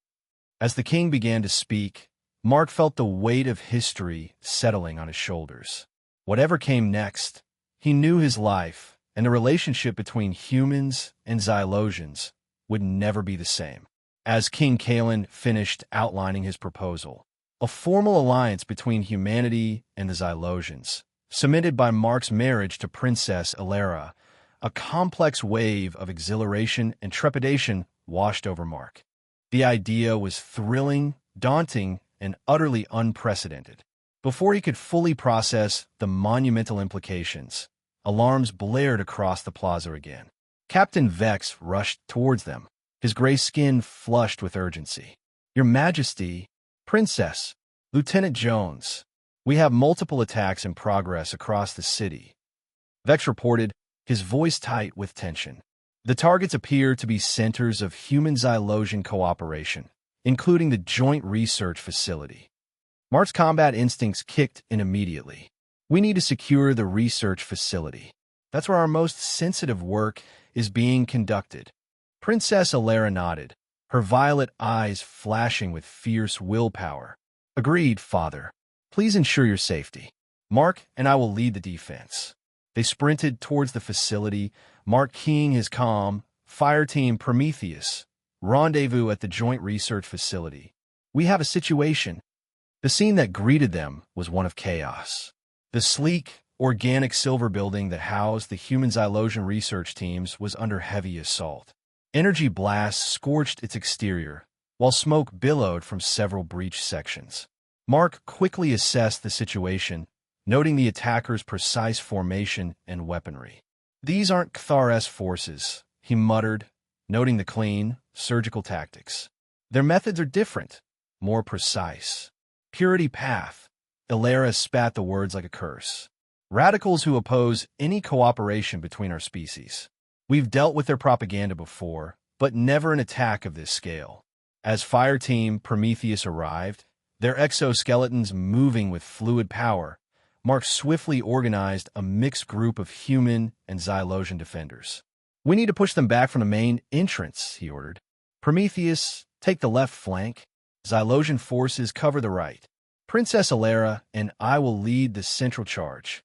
As the king began to speak, Mark felt the weight of history settling on his shoulders. Whatever came next, he knew his life and the relationship between humans and Xylosians would never be the same. As King Kaelin finished outlining his proposal, a formal alliance between humanity and the Xylosians, cemented by Mark's marriage to Princess Elara, a complex wave of exhilaration and trepidation washed over Mark. The idea was thrilling, daunting, and utterly unprecedented. Before he could fully process the monumental implications, alarms blared across the plaza again. Captain Vex rushed towards them, his gray skin flushed with urgency. Your Majesty, Princess, Lieutenant Jones, we have multiple attacks in progress across the city. Vex reported, his voice tight with tension. The targets appear to be centers of human-Xylosian cooperation, including the Joint Research Facility. Mark's combat instincts kicked in immediately. We need to secure the research facility. That's where our most sensitive work is being conducted. Princess Elara nodded, her violet eyes flashing with fierce willpower. Agreed, Father. Please ensure your safety. Mark and I will lead the defense. They sprinted towards the facility, Mark keying his comm. Fire Team Prometheus, rendezvous at the Joint Research Facility. We have a situation. The scene that greeted them was one of chaos. The sleek, organic silver building that housed the human Xylosian research teams was under heavy assault. Energy blasts scorched its exterior, while smoke billowed from several breached sections. Mark quickly assessed the situation, noting the attackers' precise formation and weaponry. These aren't Cthar forces, he muttered, noting the clean, surgical tactics. Their methods are different, more precise. Purity path. Elara spat the words like a curse. Radicals who oppose any cooperation between our species. We've dealt with their propaganda before, but never an attack of this scale. As Fire Team Prometheus arrived, their exoskeletons moving with fluid power, Mark swiftly organized a mixed group of human and Xylosian defenders. We need to push them back from the main entrance, he ordered. Prometheus, take the left flank. Xylosian forces cover the right. Princess Elara and I will lead the central charge.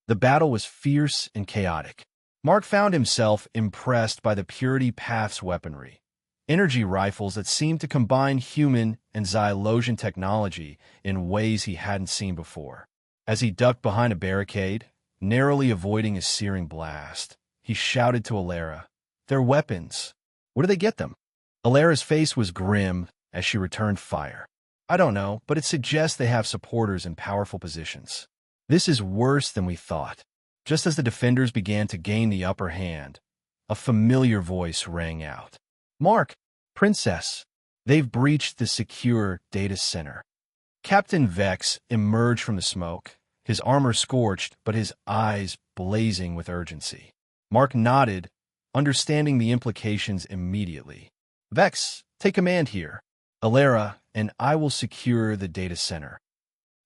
The battle was fierce and chaotic. Mark found himself impressed by the Purity Path's weaponry, energy rifles that seemed to combine human and Xylosian technology in ways he hadn't seen before. As he ducked behind a barricade, narrowly avoiding a searing blast, he shouted to Elara, "Their weapons! Where do they get them?" Alara's face was grim as she returned fire. "I don't know, but it suggests they have supporters in powerful positions. This is worse than we thought." Just as the defenders began to gain the upper hand, a familiar voice rang out. "Mark, Princess, they've breached the secure data center." Captain Vex emerged from the smoke, his armor scorched but his eyes blazing with urgency. Mark nodded, understanding the implications immediately. "Vex, take command here. Elara and I will secure the data center."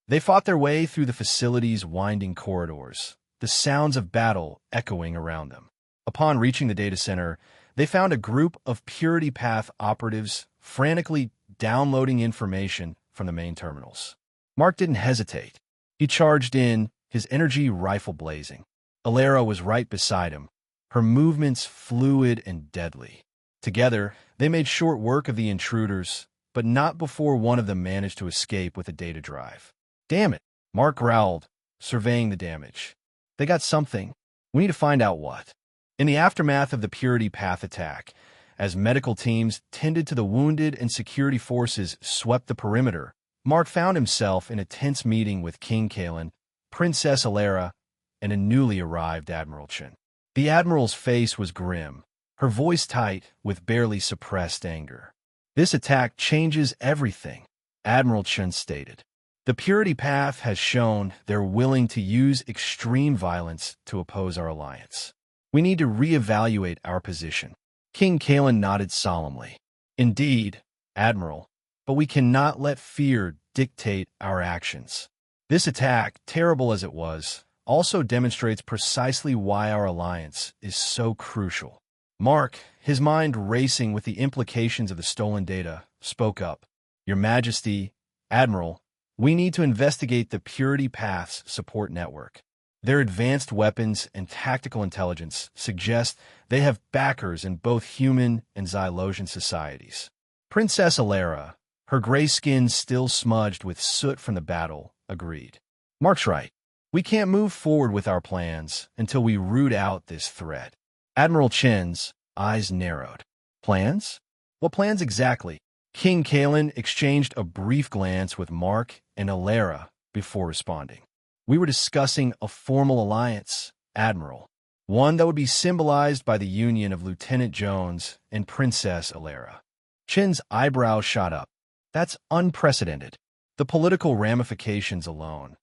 They fought their way through the facility's winding corridors, the sounds of battle echoing around them. Upon reaching the data center, they found a group of Purity Path operatives frantically downloading information from the main terminals. Mark didn't hesitate. He charged in, his energy rifle blazing. Elara was right beside him, her movements fluid and deadly. Together, they made short work of the intruders, but not before one of them managed to escape with a data drive. "Damn it," Mark growled, surveying the damage. "They got something. We need to find out what." In the aftermath of the Purity Path attack, as medical teams tended to the wounded and security forces swept the perimeter, Mark found himself in a tense meeting with King Kalen, Princess Elara, and a newly arrived Admiral Chen. The Admiral's face was grim, her voice tight with barely suppressed anger. "This attack changes everything," Admiral Chen stated. "The Purity Path has shown they're willing to use extreme violence to oppose our alliance. We need to reevaluate our position." King Kalen nodded solemnly. "Indeed, Admiral, but we cannot let fear dictate our actions. This attack, terrible as it was, also demonstrates precisely why our alliance is so crucial." Mark, his mind racing with the implications of the stolen data, spoke up. "Your Majesty, Admiral, we need to investigate the Purity Path's support network. Their advanced weapons and tactical intelligence suggest they have backers in both human and Xylosian societies." Princess Elara, her gray skin still smudged with soot from the battle, agreed. "Mark's right. We can't move forward with our plans until we root out this threat." Admiral Chen's eyes narrowed. "Plans? What plans exactly?" King Kalen exchanged a brief glance with Mark and Elara before responding. "We were discussing a formal alliance, Admiral. One that would be symbolized by the union of Lieutenant Jones and Princess Elara." Chen's eyebrows shot up. "That's unprecedented. The political ramifications alone."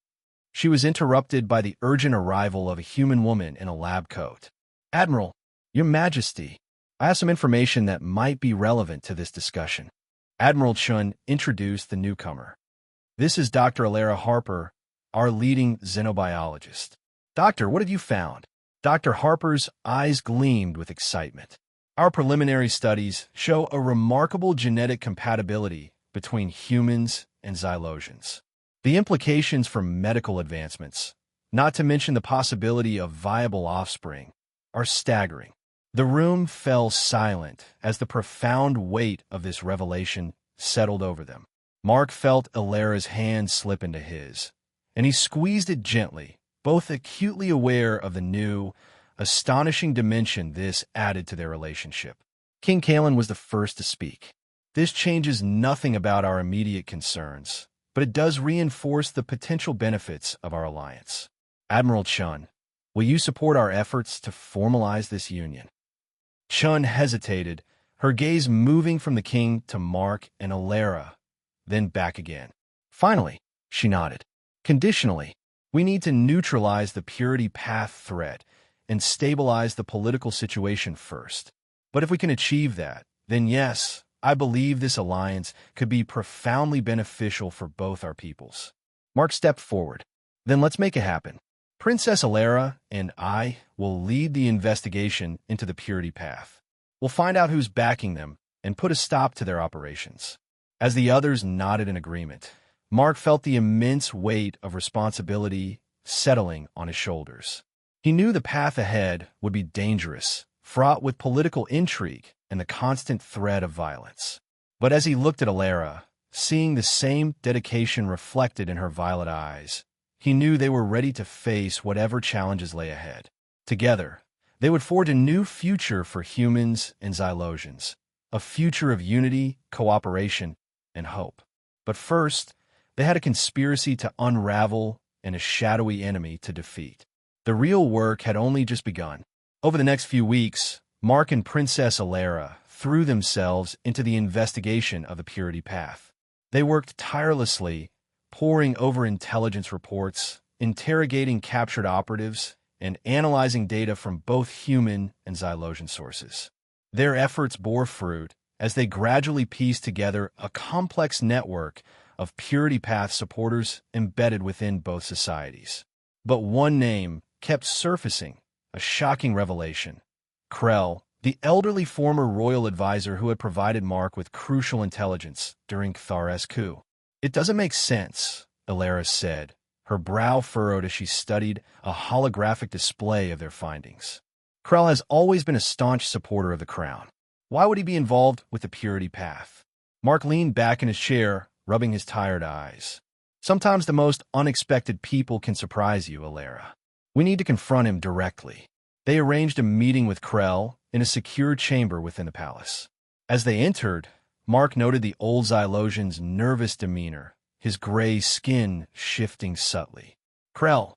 She was interrupted by the urgent arrival of a human woman in a lab coat. "Admiral, Your Majesty, I have some information that might be relevant to this discussion." Admiral Chun introduced the newcomer. "This is Dr. Elara Harper, our leading xenobiologist." "Doctor, what have you found?" Dr. Harper's eyes gleamed with excitement. "Our preliminary studies show a remarkable genetic compatibility between humans and Xylosians. The implications for medical advancements, not to mention the possibility of viable offspring, are staggering." The room fell silent as the profound weight of this revelation settled over them. Mark felt Elara's hand slip into his, and he squeezed it gently, both acutely aware of the new, astonishing dimension this added to their relationship. King Kalen was the first to speak. "This changes nothing about our immediate concerns, but it does reinforce the potential benefits of our alliance. Admiral Chun, will you support our efforts to formalize this union?" Chun hesitated, her gaze moving from the king to Mark and Elara, then back again. Finally, she nodded. "Conditionally, we need to neutralize the Purity Path threat and stabilize the political situation first. But if we can achieve that, then yes, I believe this alliance could be profoundly beneficial for both our peoples." Mark stepped forward. "Then let's make it happen. Princess Elara and I will lead the investigation into the Purity Path. We'll find out who's backing them and put a stop to their operations." As the others nodded in agreement, Mark felt the immense weight of responsibility settling on his shoulders. He knew the path ahead would be dangerous, fraught with political intrigue and the constant threat of violence. But as he looked at Elara, seeing the same dedication reflected in her violet eyes, he knew they were ready to face whatever challenges lay ahead. Together, they would forge a new future for humans and Xylosians, a future of unity, cooperation, and hope. But first, they had a conspiracy to unravel and a shadowy enemy to defeat. The real work had only just begun. Over the next few weeks, Mark and Princess Elara threw themselves into the investigation of the Purity Path. They worked tirelessly, poring over intelligence reports, interrogating captured operatives, and analyzing data from both human and Xylosian sources. Their efforts bore fruit as they gradually pieced together a complex network of Purity Path supporters embedded within both societies. But one name kept surfacing, a shocking revelation. Krell, the elderly former royal advisor who had provided Mark with crucial intelligence during Kthar's coup. "It doesn't make sense," Elara said, her brow furrowed as she studied a holographic display of their findings. Krell has always been a staunch supporter of the crown. Why would he be involved with the purity path? Mark leaned back in his chair, rubbing his tired eyes. Sometimes the most unexpected people can surprise you, Elara. We need to confront him directly. They arranged a meeting with Krell in a secure chamber within the palace. As they entered, Mark noted the old Xylosian's nervous demeanor, his gray skin shifting subtly. Krell,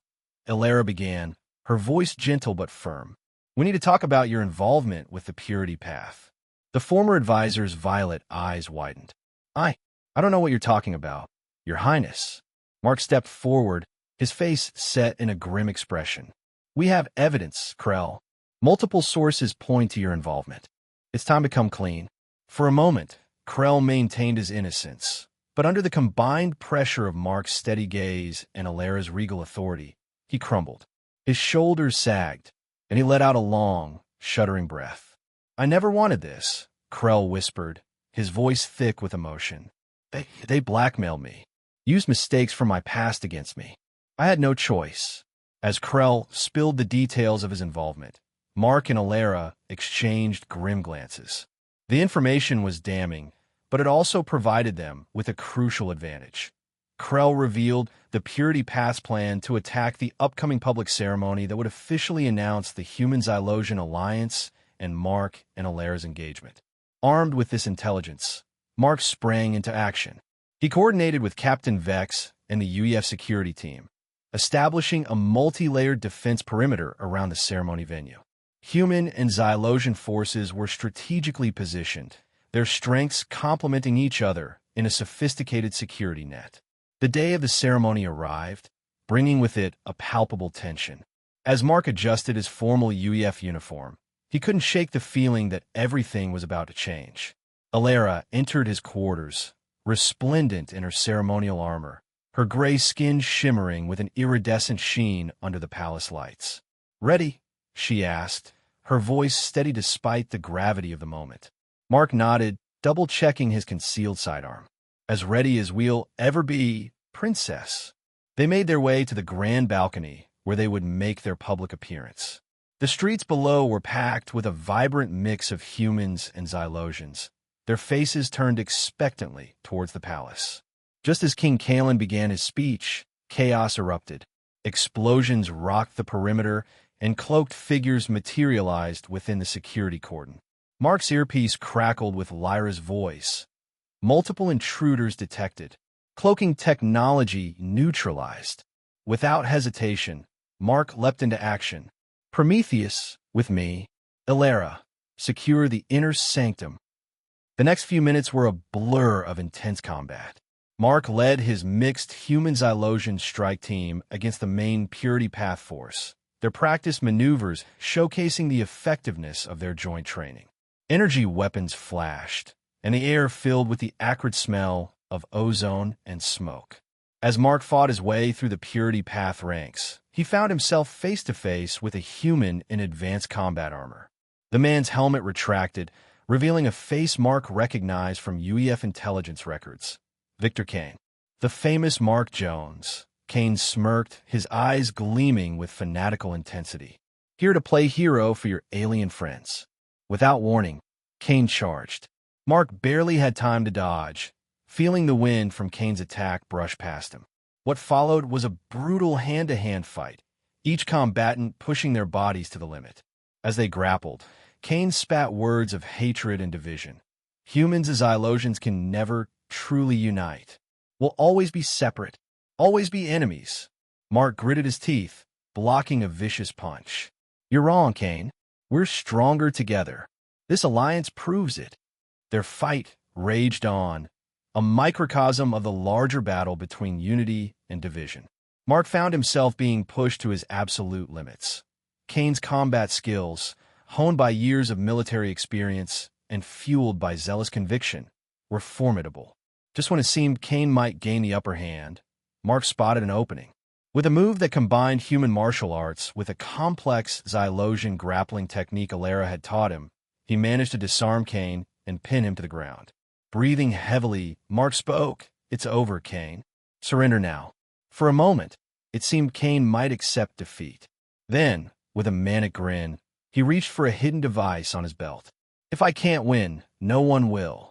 Elara began, her voice gentle but firm. We need to talk about your involvement with the purity path. The former advisor's violet eyes widened. I don't know what you're talking about, Your Highness. Mark stepped forward, his face set in a grim expression. We have evidence, Krell. Multiple sources point to your involvement. It's time to come clean. For a moment, Krell maintained his innocence, but under the combined pressure of Mark's steady gaze and Elara's regal authority, he crumbled. His shoulders sagged, and he let out a long, shuddering breath. I never wanted this, Krell whispered, his voice thick with emotion. They blackmailed me, used mistakes from my past against me. I had no choice. As Krell spilled the details of his involvement, Mark and Elara exchanged grim glances. The information was damning, but it also provided them with a crucial advantage. Krell revealed the Purity Path's plan to attack the upcoming public ceremony that would officially announce the Human-Xylosian alliance and Mark and Elara's engagement. Armed with this intelligence, Mark sprang into action. He coordinated with Captain Vex and the UEF security team, establishing a multi-layered defense perimeter around the ceremony venue. Human and Xylosian forces were strategically positioned, their strengths complementing each other in a sophisticated security net. The day of the ceremony arrived, bringing with it a palpable tension. As Mark adjusted his formal UEF uniform, he couldn't shake the feeling that everything was about to change. Elara entered his quarters, resplendent in her ceremonial armor, her gray skin shimmering with an iridescent sheen under the palace lights. Ready? She asked, her voice steady despite the gravity of the moment. Mark nodded, double-checking his concealed sidearm. As ready as we'll ever be, Princess. They made their way to the grand balcony where they would make their public appearance. The streets below were packed with a vibrant mix of humans and Xylosians, their faces turned expectantly towards the palace. Just as King Kalen began his speech, chaos erupted. Explosions rocked the perimeter, and cloaked figures materialized within the security cordon. Mark's earpiece crackled with Lyra's voice. Multiple intruders detected. Cloaking technology neutralized. Without hesitation, Mark leapt into action. Prometheus, with me. Elara, secure the inner sanctum. The next few minutes were a blur of intense combat. Mark led his mixed human-Xylosian strike team against the main Purity Path force, their practiced maneuvers showcasing the effectiveness of their joint training. Energy weapons flashed, and the air filled with the acrid smell of ozone and smoke. As Mark fought his way through the Purity Path ranks, he found himself face-to-face with a human in advanced combat armor. The man's helmet retracted, revealing a face Mark recognized from UEF intelligence records. Victor Kane. The famous Mark Jones. Kane smirked, his eyes gleaming with fanatical intensity. Here to play hero for your alien friends. Without warning, Kane charged. Mark barely had time to dodge, feeling the wind from Kane's attack brush past him. What followed was a brutal hand-to-hand fight, each combatant pushing their bodies to the limit. As they grappled, Kane spat words of hatred and division. Humans as Xylosians can never truly unite. We'll always be separate, always be enemies. Mark gritted his teeth, blocking a vicious punch. You're wrong, Kane. We're stronger together. This alliance proves it. Their fight raged on, a microcosm of the larger battle between unity and division. Mark found himself being pushed to his absolute limits. Kane's combat skills, honed by years of military experience and fueled by zealous conviction, were formidable. Just when it seemed Kane might gain the upper hand, Mark spotted an opening. With a move that combined human martial arts with a complex Xylosian grappling technique Elara had taught him, he managed to disarm Kane and pin him to the ground. Breathing heavily, Mark spoke. It's over, Kane. Surrender now. For a moment, It seemed Kane might accept defeat. Then, with a manic grin, he reached for a hidden device on his belt. If I can't win, no one will.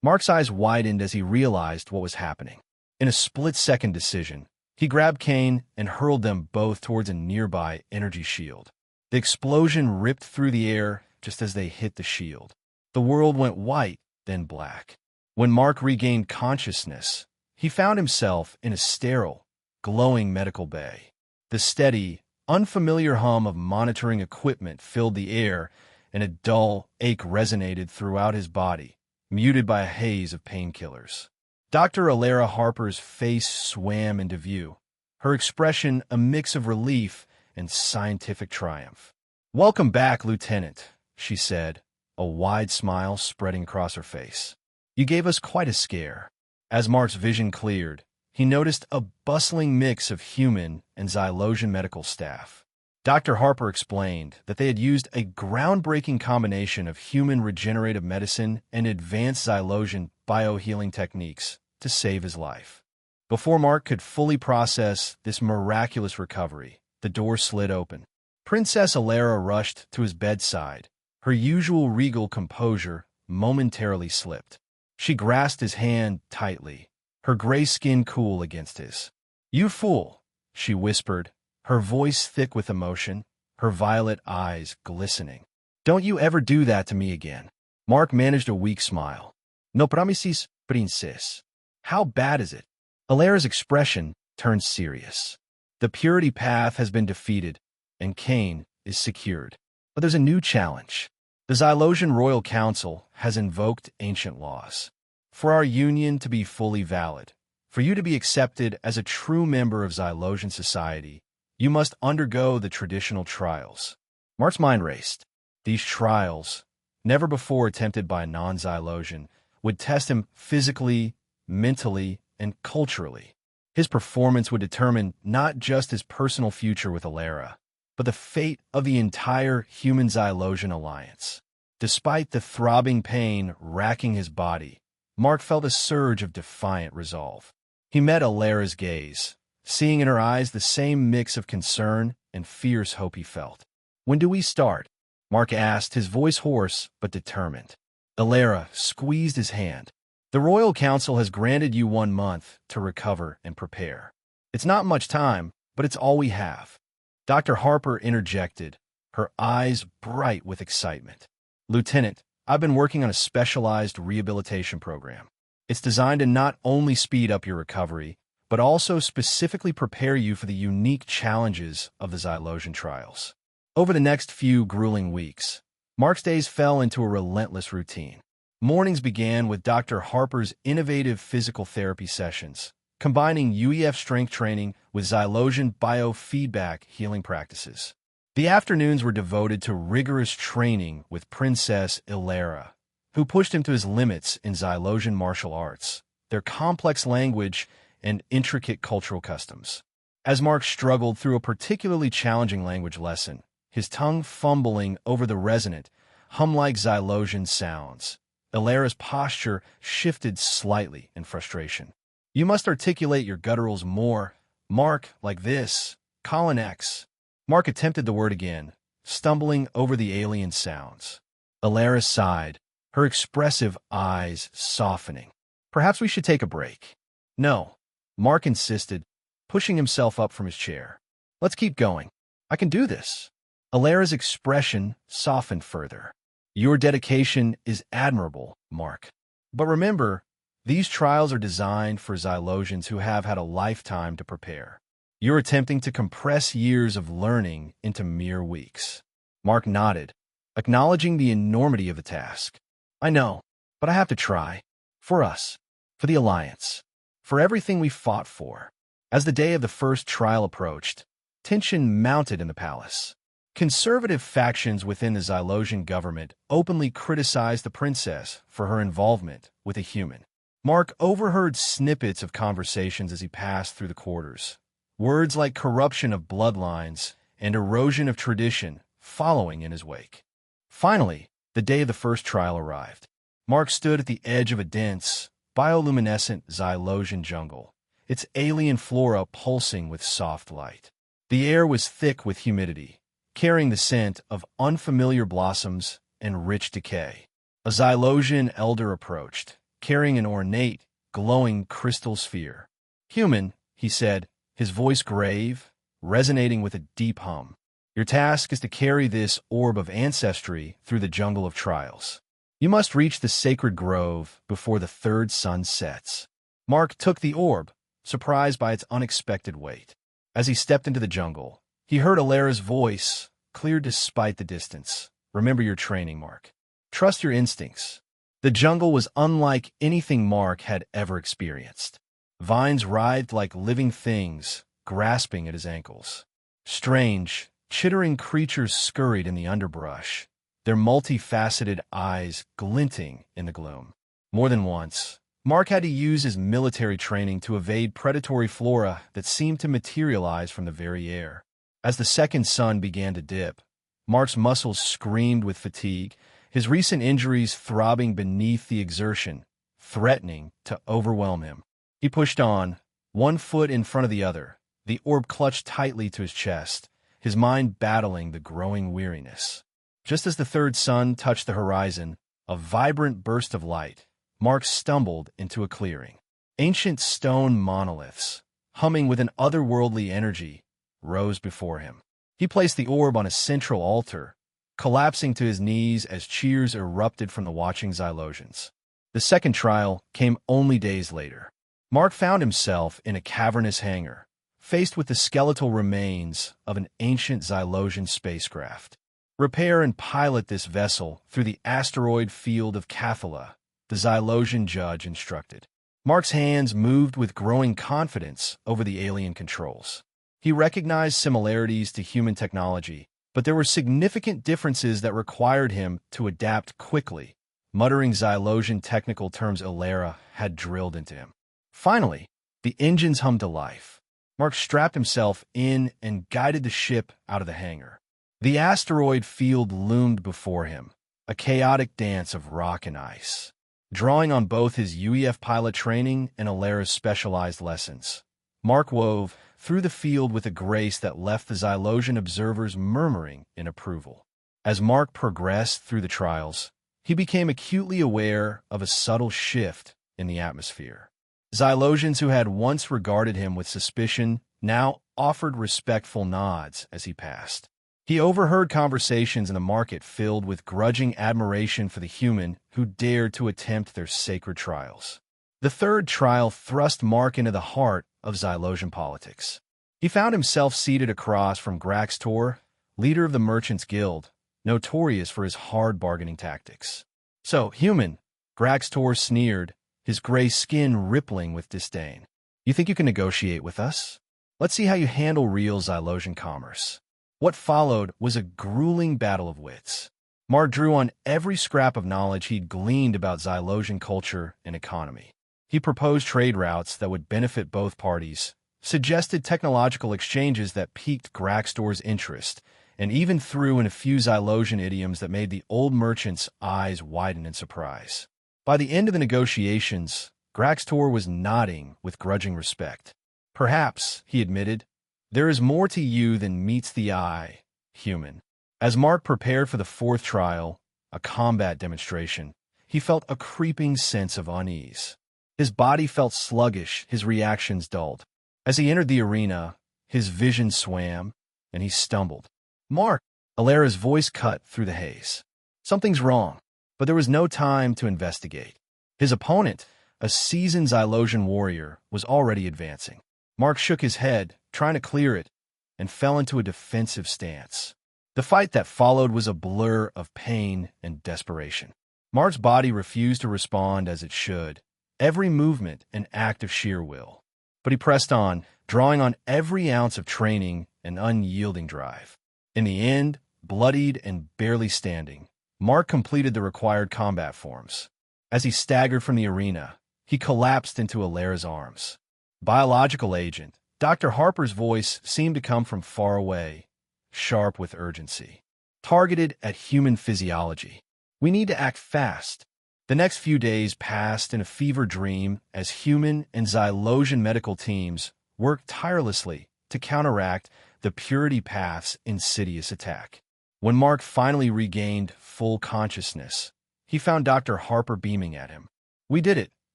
Mark's eyes widened as he realized what was happening. In a split-second decision, he grabbed Kane and hurled them both towards a nearby energy shield. The explosion ripped through the air just as they hit the shield. The world went white, then black. When Mark regained consciousness, he found himself in a sterile, glowing medical bay. The steady, unfamiliar hum of monitoring equipment filled the air, and a dull ache resonated throughout his body, muted by a haze of painkillers. Dr. Elara Harper's face swam into view, her expression a mix of relief and scientific triumph. "Welcome back, Lieutenant," she said, a wide smile spreading across her face. "You gave us quite a scare." As Mark's vision cleared, he noticed a bustling mix of human and Xylosian medical staff. Dr. Harper explained that they had used a groundbreaking combination of human regenerative medicine and advanced Xylosian biohealing techniques to save his life. Before Mark could fully process this miraculous recovery, the door slid open. Princess Elara rushed to his bedside. Her usual regal composure momentarily slipped. She grasped his hand tightly, her gray skin cool against his. "You fool," she whispered, her voice thick with emotion, her violet eyes glistening. "Don't you ever do that to me again." Mark managed a weak smile. "No promises, princess." "How bad is it?" Elara's expression turned serious. "The purity path has been defeated, and Kane is secured. But there's a new challenge. The Xylosian Royal Council has invoked ancient laws. For our union to be fully valid, for you to be accepted as a true member of Xylosian society, you must undergo the traditional trials." Mark's mind raced. These trials, never before attempted by a non-Xylosian, would test him physically, mentally, and culturally. His performance would determine not just his personal future with Elara, but the fate of the entire human Xylosian alliance. Despite the throbbing pain racking his body, Mark felt a surge of defiant resolve. He met Elara's gaze, seeing in her eyes the same mix of concern and fierce hope he felt. "When do we start?" Mark asked, his voice hoarse but determined. Elara squeezed his hand. "The Royal Council has granted you 1 month to recover and prepare. It's not much time, but it's all we have." Dr. Harper interjected, her eyes bright with excitement. "Lieutenant, I've been working on a specialized rehabilitation program. It's designed to not only speed up your recovery, but also specifically prepare you for the unique challenges of the Xylosian trials." Over the next few grueling weeks, Mark's days fell into a relentless routine. Mornings began with Dr. Harper's innovative physical therapy sessions, combining UEF strength training with Xylosian biofeedback healing practices. The afternoons were devoted to rigorous training with Princess Elara, who pushed him to his limits in Xylosian martial arts, their complex language, and intricate cultural customs. As Mark struggled through a particularly challenging language lesson, his tongue fumbling over the resonant, hum-like Xylosian sounds, Elara's posture shifted slightly in frustration. "You must articulate your gutturals more, Mark, like this. Colin X." Mark attempted the word again, stumbling over the alien sounds. Elara sighed, her expressive eyes softening. "Perhaps we should take a break." "No," Mark insisted, pushing himself up from his chair. "Let's keep going. I can do this." Elara's expression softened further. "Your dedication is admirable, Mark. But remember, these trials are designed for Xylosians who have had a lifetime to prepare. You're attempting to compress years of learning into mere weeks." Mark nodded, acknowledging the enormity of the task. "I know, but I have to try. For us. For the Alliance. For everything we fought for." As the day of the first trial approached, tension mounted in the palace. Conservative factions within the Xylosian government openly criticized the princess for her involvement with a human. Mark overheard snippets of conversations as he passed through the quarters. Words like corruption of bloodlines and erosion of tradition following in his wake. Finally, the day of the first trial arrived. Mark stood at the edge of a dense, bioluminescent Xylosian jungle, its alien flora pulsing with soft light. The air was thick with humidity, carrying the scent of unfamiliar blossoms and rich decay. A Xylosian elder approached, carrying an ornate, glowing crystal sphere. "Human," he said, his voice grave, resonating with a deep hum. "Your task is to carry this orb of ancestry through the jungle of trials. You must reach the sacred grove before the third sun sets." Mark took the orb, surprised by its unexpected weight. As he stepped into the jungle, he heard Elara's voice, clear despite the distance. "Remember your training, Mark. Trust your instincts." The jungle was unlike anything Mark had ever experienced. Vines writhed like living things, grasping at his ankles. Strange, chittering creatures scurried in the underbrush, their multifaceted eyes glinting in the gloom. More than once, Mark had to use his military training to evade predatory flora that seemed to materialize from the very air. As the second sun began to dip, Mark's muscles screamed with fatigue, his recent injuries throbbing beneath the exertion, threatening to overwhelm him. He pushed on, one foot in front of the other, the orb clutched tightly to his chest, his mind battling the growing weariness. Just as the third sun touched the horizon, a vibrant burst of light, Mark stumbled into a clearing. Ancient stone monoliths, humming with an otherworldly energy, rose before him. He placed the orb on a central altar, collapsing to his knees as cheers erupted from the watching Xylosians. The second trial came only days later. Mark found himself in a cavernous hangar, faced with the skeletal remains of an ancient Xylosian spacecraft. "Repair and pilot this vessel through the asteroid field of Cathala," the Xylosian judge instructed. Mark's hands moved with growing confidence over the alien controls. He recognized similarities to human technology, but there were significant differences that required him to adapt quickly, muttering Xylosian technical terms Elara had drilled into him. Finally, the engines hummed to life. Mark strapped himself in and guided the ship out of the hangar. The asteroid field loomed before him, a chaotic dance of rock and ice. Drawing on both his UEF pilot training and Elara's specialized lessons, Mark wove through the field with a grace that left the Xylosian observers murmuring in approval. As Mark progressed through the trials, he became acutely aware of a subtle shift in the atmosphere. Xylosians who had once regarded him with suspicion now offered respectful nods as he passed. He overheard conversations in the market filled with grudging admiration for the human who dared to attempt their sacred trials. The third trial thrust Mark into the heart of Xylosian politics. He found himself seated across from Graxtor, leader of the Merchants Guild, notorious for his hard bargaining tactics. "So, human," Graxtor sneered, his gray skin rippling with disdain. "You think you can negotiate with us? Let's see how you handle real Xylosian commerce." What followed was a grueling battle of wits. Mark drew on every scrap of knowledge he'd gleaned about Xylosian culture and economy. He proposed trade routes that would benefit both parties, suggested technological exchanges that piqued Graxtor's interest, and even threw in a few Xylosian idioms that made the old merchant's eyes widen in surprise. By the end of the negotiations, Graxtor was nodding with grudging respect. "Perhaps," he admitted, "there is more to you than meets the eye, human." As Mark prepared for the fourth trial, a combat demonstration, he felt a creeping sense of unease. His body felt sluggish, his reactions dulled. As he entered the arena, his vision swam, and he stumbled. "Mark!" Elara's voice cut through the haze. "Something's wrong." But there was no time to investigate. His opponent, a seasoned Xylosian warrior, was already advancing. Mark shook his head, trying to clear it, and fell into a defensive stance. The fight that followed was a blur of pain and desperation. Mark's body refused to respond as it should, every movement an act of sheer will. But he pressed on, drawing on every ounce of training and unyielding drive. In the end, bloodied and barely standing, Mark completed the required combat forms. As he staggered from the arena, he collapsed into Elara's arms. "Biological agent," Dr. Harper's voice seemed to come from far away, sharp with urgency. "Targeted at human physiology. We need to act fast." The next few days passed in a fever dream as human and Xylosian medical teams worked tirelessly to counteract the Purity Path's insidious attack. When Mark finally regained full consciousness, he found Dr. Harper beaming at him. "We did it,"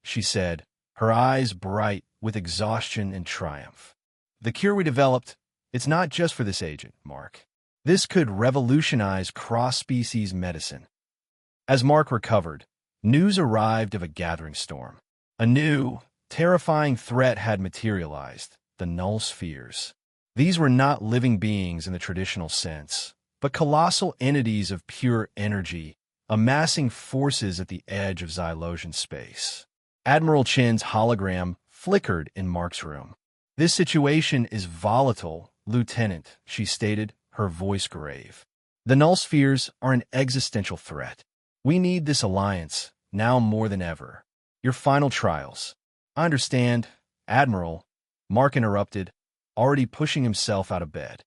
she said, her eyes bright with exhaustion and triumph. "The cure we developed, it's not just for this agent, Mark. This could revolutionize cross-species medicine." As Mark recovered, news arrived of a gathering storm. A new, terrifying threat had materialized: the null spheres. These were not living beings in the traditional sense, but colossal entities of pure energy, amassing forces at the edge of Xylosian space. Admiral Chen's hologram flickered in Mark's room. "This situation is volatile, Lieutenant," she stated, her voice grave. "The null spheres are an existential threat. We need this alliance, now more than ever. Your final trials." "I understand, Admiral," Mark interrupted, already pushing himself out of bed.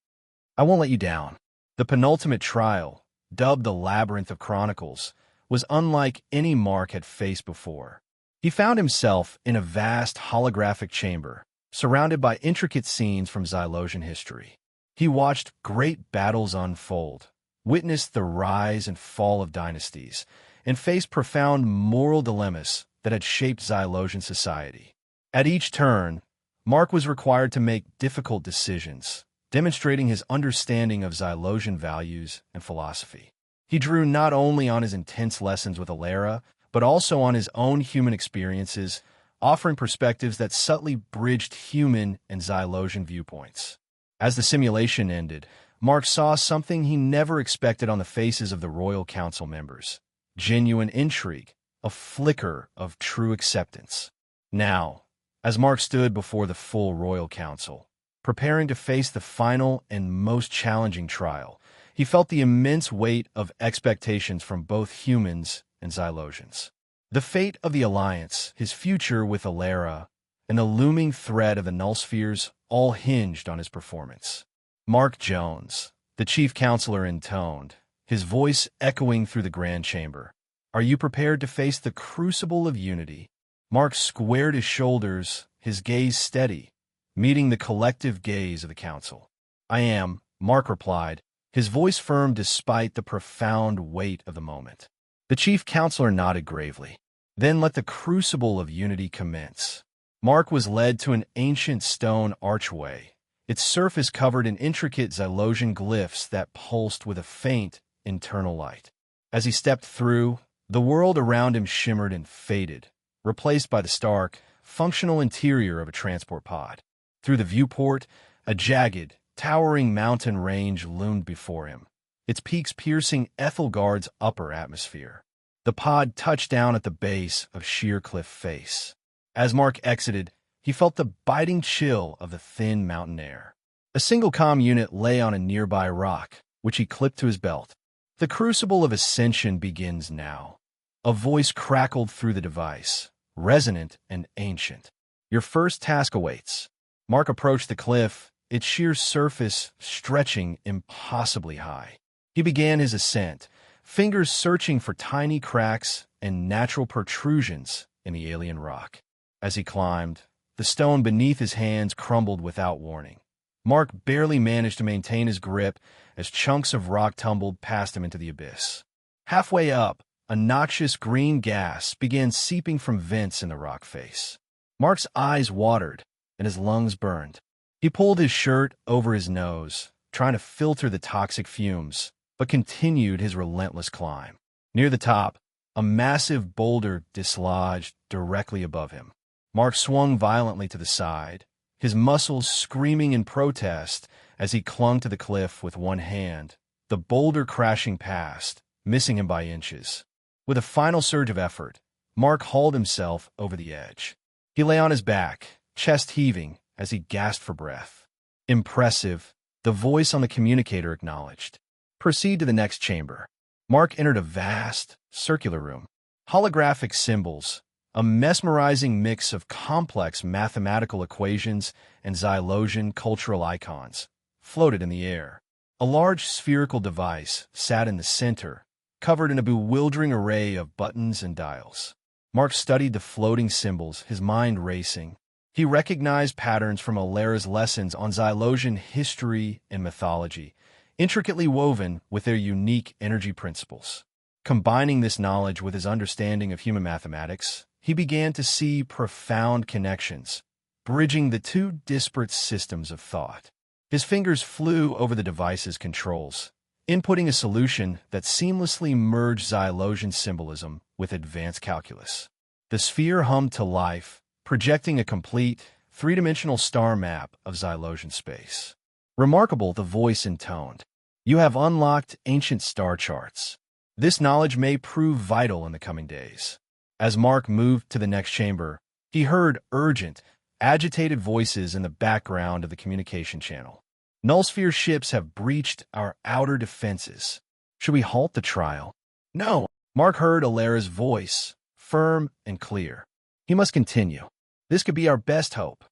"I won't let you down." The penultimate trial, dubbed the Labyrinth of Chronicles, was unlike any Mark had faced before. He found himself in a vast holographic chamber, surrounded by intricate scenes from Xylosian history. He watched great battles unfold, witnessed the rise and fall of dynasties, and faced profound moral dilemmas that had shaped Xylosian society. At each turn, Mark was required to make difficult decisions, demonstrating his understanding of Xylosian values and philosophy. He drew not only on his intense lessons with Elara, but also on his own human experiences, offering perspectives that subtly bridged human and Xylosian viewpoints. As the simulation ended, Mark saw something he never expected on the faces of the Royal Council members: genuine intrigue, a flicker of true acceptance. Now, as Mark stood before the full Royal Council, preparing to face the final and most challenging trial, he felt the immense weight of expectations from both humans and Xylosians. The fate of the Alliance, his future with Elara, and the looming threat of the null spheres all hinged on his performance. Mark Jones, the chief counselor, intoned, his voice echoing through the grand chamber. "Are you prepared to face the crucible of unity?" Mark squared his shoulders, his gaze steady, meeting the collective gaze of the council. "I am," Mark replied, his voice firm despite the profound weight of the moment. The chief counselor nodded gravely. "Then let the crucible of unity commence." Mark was led to an ancient stone archway, its surface covered in intricate Xylosian glyphs that pulsed with a faint, internal light. As he stepped through, the world around him shimmered and faded, replaced by the stark, functional interior of a transport pod. Through the viewport, a jagged, towering mountain range loomed before him, its peaks piercing Aethelgard's upper atmosphere. The pod touched down at the base of sheer cliff face. As Mark exited, he felt the biting chill of the thin mountain air. A single comm unit lay on a nearby rock, which he clipped to his belt. "The crucible of ascension begins now." A voice crackled through the device, resonant and ancient. "Your first task awaits." Mark approached the cliff, its sheer surface stretching impossibly high. He began his ascent, fingers searching for tiny cracks and natural protrusions in the alien rock. As he climbed, the stone beneath his hands crumbled without warning. Mark barely managed to maintain his grip as chunks of rock tumbled past him into the abyss. Halfway up, a noxious green gas began seeping from vents in the rock face. Mark's eyes watered and his lungs burned. He pulled his shirt over his nose, trying to filter the toxic fumes, but continued his relentless climb. Near the top, a massive boulder dislodged directly above him. Mark swung violently to the side, his muscles screaming in protest as he clung to the cliff with one hand, the boulder crashing past, missing him by inches. With a final surge of effort, Mark hauled himself over the edge. He lay on his back, chest heaving as he gasped for breath. "Impressive," the voice on the communicator acknowledged. "Proceed to the next chamber." Mark entered a vast, circular room. Holographic symbols, a mesmerizing mix of complex mathematical equations and Xylosian cultural icons, floated in the air. A large spherical device sat in the center, covered in a bewildering array of buttons and dials. Mark studied the floating symbols, his mind racing. He recognized patterns from Elara's lessons on Xylosian history and mythology, intricately woven with their unique energy principles. Combining this knowledge with his understanding of human mathematics, he began to see profound connections, bridging the two disparate systems of thought. His fingers flew over the device's controls, inputting a solution that seamlessly merged Xylosian symbolism with advanced calculus. The sphere hummed to life, projecting a complete, three-dimensional star map of Xylosian space. Remarkable, the voice intoned. You have unlocked ancient star charts. This knowledge may prove vital in the coming days. As Mark moved to the next chamber, he heard urgent, agitated voices in the background of the communication channel. Nullsphere ships have breached our outer defenses. Should we halt the trial? No. Mark heard Elara's voice, firm and clear. He must continue. This could be our best hope.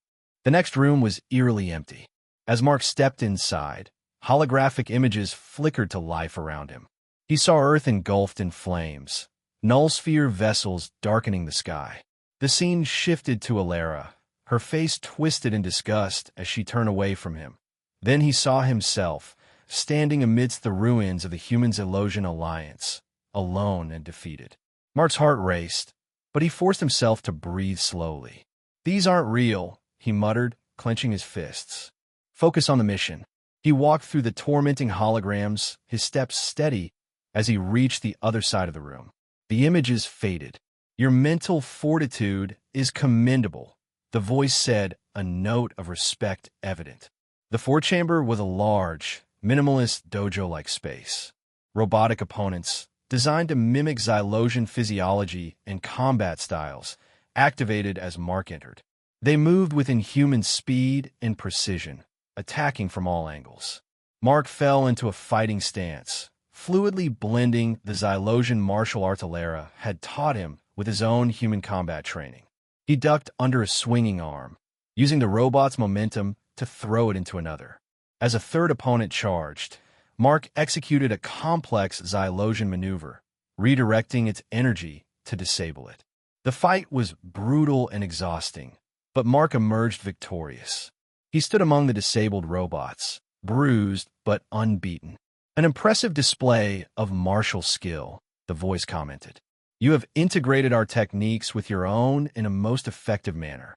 The next room was eerily empty. As Mark stepped inside, holographic images flickered to life around him. He saw Earth engulfed in flames, nullsphere vessels darkening the sky. The scene shifted to Elara, her face twisted in disgust as she turned away from him. Then he saw himself, standing amidst the ruins of the human Xylosian alliance, alone and defeated. Mark's heart raced, but he forced himself to breathe slowly. These aren't real, he muttered, clenching his fists. Focus on the mission. He walked through the tormenting holograms, his steps steady as he reached the other side of the room. The images faded. Your mental fortitude is commendable, the voice said, a note of respect evident. The forechamber was a large, minimalist dojo-like space. Robotic opponents, designed to mimic Xylosian physiology and combat styles, activated as Mark entered. They moved with inhuman speed and precision, attacking from all angles. Mark fell into a fighting stance, fluidly blending the Xylosian martial arts Elara had taught him with his own human combat training. He ducked under a swinging arm, using the robot's momentum to throw it into another. As a third opponent charged, Mark executed a complex Xylosian maneuver, redirecting its energy to disable it. The fight was brutal and exhausting, but Mark emerged victorious. He stood among the disabled robots, bruised but unbeaten. An impressive display of martial skill, the voice commented. You have integrated our techniques with your own in a most effective manner.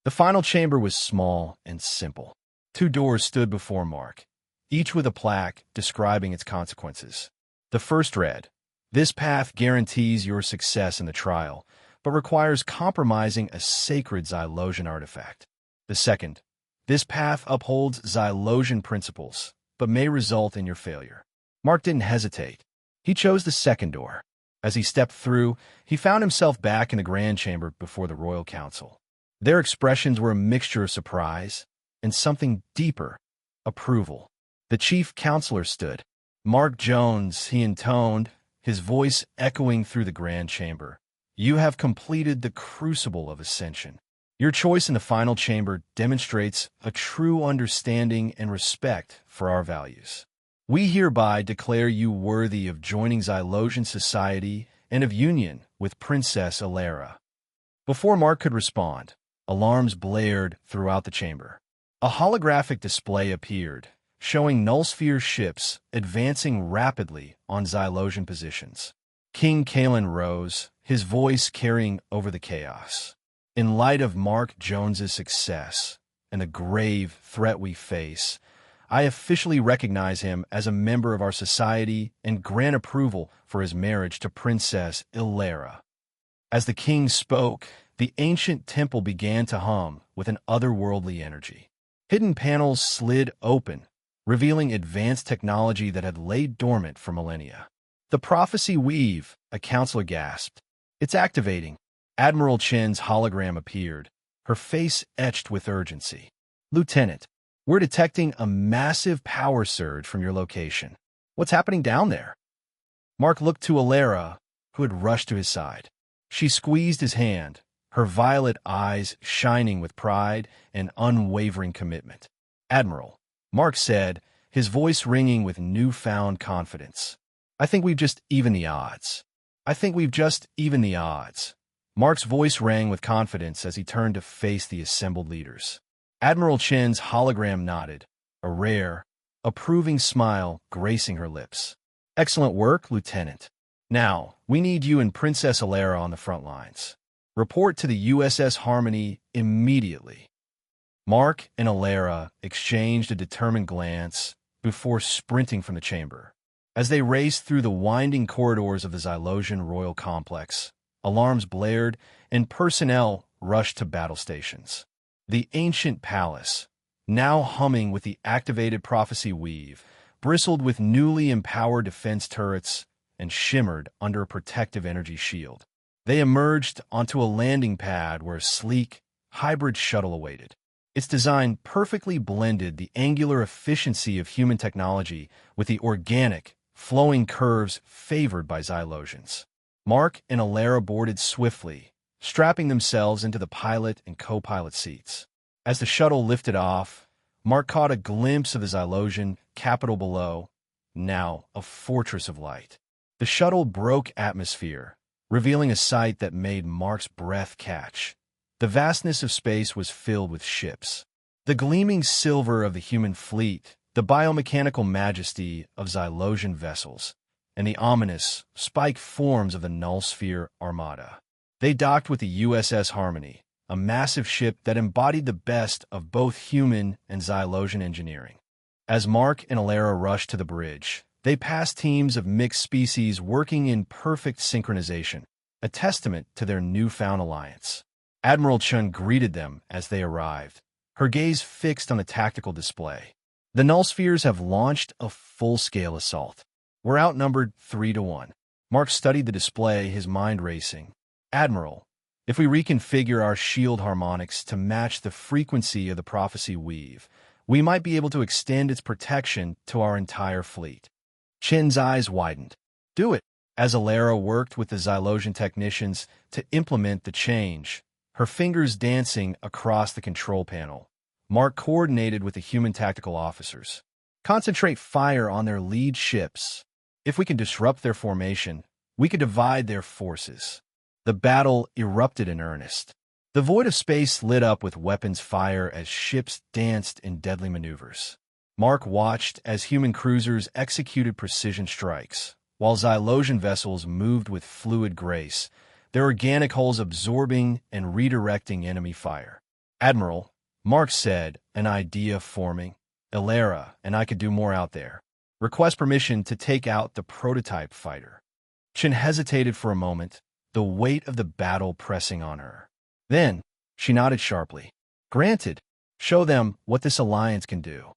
The final chamber was small and simple. Two doors stood before Mark, each with a plaque describing its consequences. The first read, "This path guarantees your success in the trial, but requires compromising a sacred Xylosian artifact." The second, "This path upholds Xylosian principles, but may result in your failure." Mark didn't hesitate. He chose the second door. As he stepped through, he found himself back in the grand chamber before the Royal Council. Their expressions were a mixture of surprise and something deeper, approval. The chief counselor stood. "Mark Jones," he intoned, his voice echoing through the grand chamber. "You have completed the crucible of ascension. Your choice in the final chamber demonstrates a true understanding and respect for our values. We hereby declare you worthy of joining Xylosian society and of union with Princess Elara." Before Mark could respond, alarms blared throughout the chamber. A holographic display appeared, showing nullsphere ships advancing rapidly on Xylosian positions. King Kalen rose, his voice carrying over the chaos. "In light of Mark Jones's success and the grave threat we face, I officially recognize him as a member of our society and grant approval for his marriage to Princess Elara." As the king spoke, the ancient temple began to hum with an otherworldly energy. Hidden panels slid open, revealing advanced technology that had laid dormant for millennia. "The prophecy weave," a counselor gasped. "It's activating." Admiral Chen's hologram appeared, her face etched with urgency. "Lieutenant, we're detecting a massive power surge from your location. What's happening down there?" Mark looked to Elara, who had rushed to his side. She squeezed his hand, her violet eyes shining with pride and unwavering commitment. "Admiral," Mark said, his voice ringing with newfound confidence, I think we've just evened the odds. I think we've just evened the odds. Mark's voice rang with confidence as he turned to face the assembled leaders. Admiral Chen's hologram nodded, a rare, approving smile gracing her lips. Excellent work, Lieutenant. Now, we need you and Princess Elara on the front lines. Report to the USS Harmony immediately. Mark and Elara exchanged a determined glance before sprinting from the chamber. As they raced through the winding corridors of the Xylosian royal complex, alarms blared and personnel rushed to battle stations. The ancient palace, now humming with the activated prophecy weave, bristled with newly empowered defense turrets and shimmered under a protective energy shield. They emerged onto a landing pad where a sleek, hybrid shuttle awaited. Its design perfectly blended the angular efficiency of human technology with the organic, flowing curves favored by Xylosians. Mark and Elara boarded swiftly, strapping themselves into the pilot and co-pilot seats. As the shuttle lifted off, Mark caught a glimpse of the Xylosian capital below, now a fortress of light. The shuttle broke atmosphere, revealing a sight that made Mark's breath catch. The vastness of space was filled with ships. The gleaming silver of the human fleet, the biomechanical majesty of Xylosian vessels, and the ominous, spiked forms of the Null Sphere Armada. They docked with the USS Harmony, a massive ship that embodied the best of both human and Xylosian engineering. As Mark and Elara rushed to the bridge, they passed teams of mixed species working in perfect synchronization, a testament to their newfound alliance. Admiral Chen greeted them as they arrived, her gaze fixed on the tactical display. The Null Spheres have launched a full-scale assault. We're outnumbered 3-1. Mark studied the display, his mind racing. Admiral, if we reconfigure our shield harmonics to match the frequency of the prophecy weave, we might be able to extend its protection to our entire fleet. Chen's eyes widened. Do it. As Elara worked with the Xylosian technicians to implement the change, her fingers dancing across the control panel, Mark coordinated with the human tactical officers. Concentrate fire on their lead ships. If we can disrupt their formation, we could divide their forces. The battle erupted in earnest. The void of space lit up with weapons fire as ships danced in deadly maneuvers. Mark watched as human cruisers executed precision strikes, while Xylosian vessels moved with fluid grace, their organic hulls absorbing and redirecting enemy fire. Admiral, Mark said, an idea forming. Elara and I could do more out there. Request permission to take out the prototype fighter. Chen hesitated for a moment, the weight of the battle pressing on her. Then, she nodded sharply. Granted, show them what this alliance can do.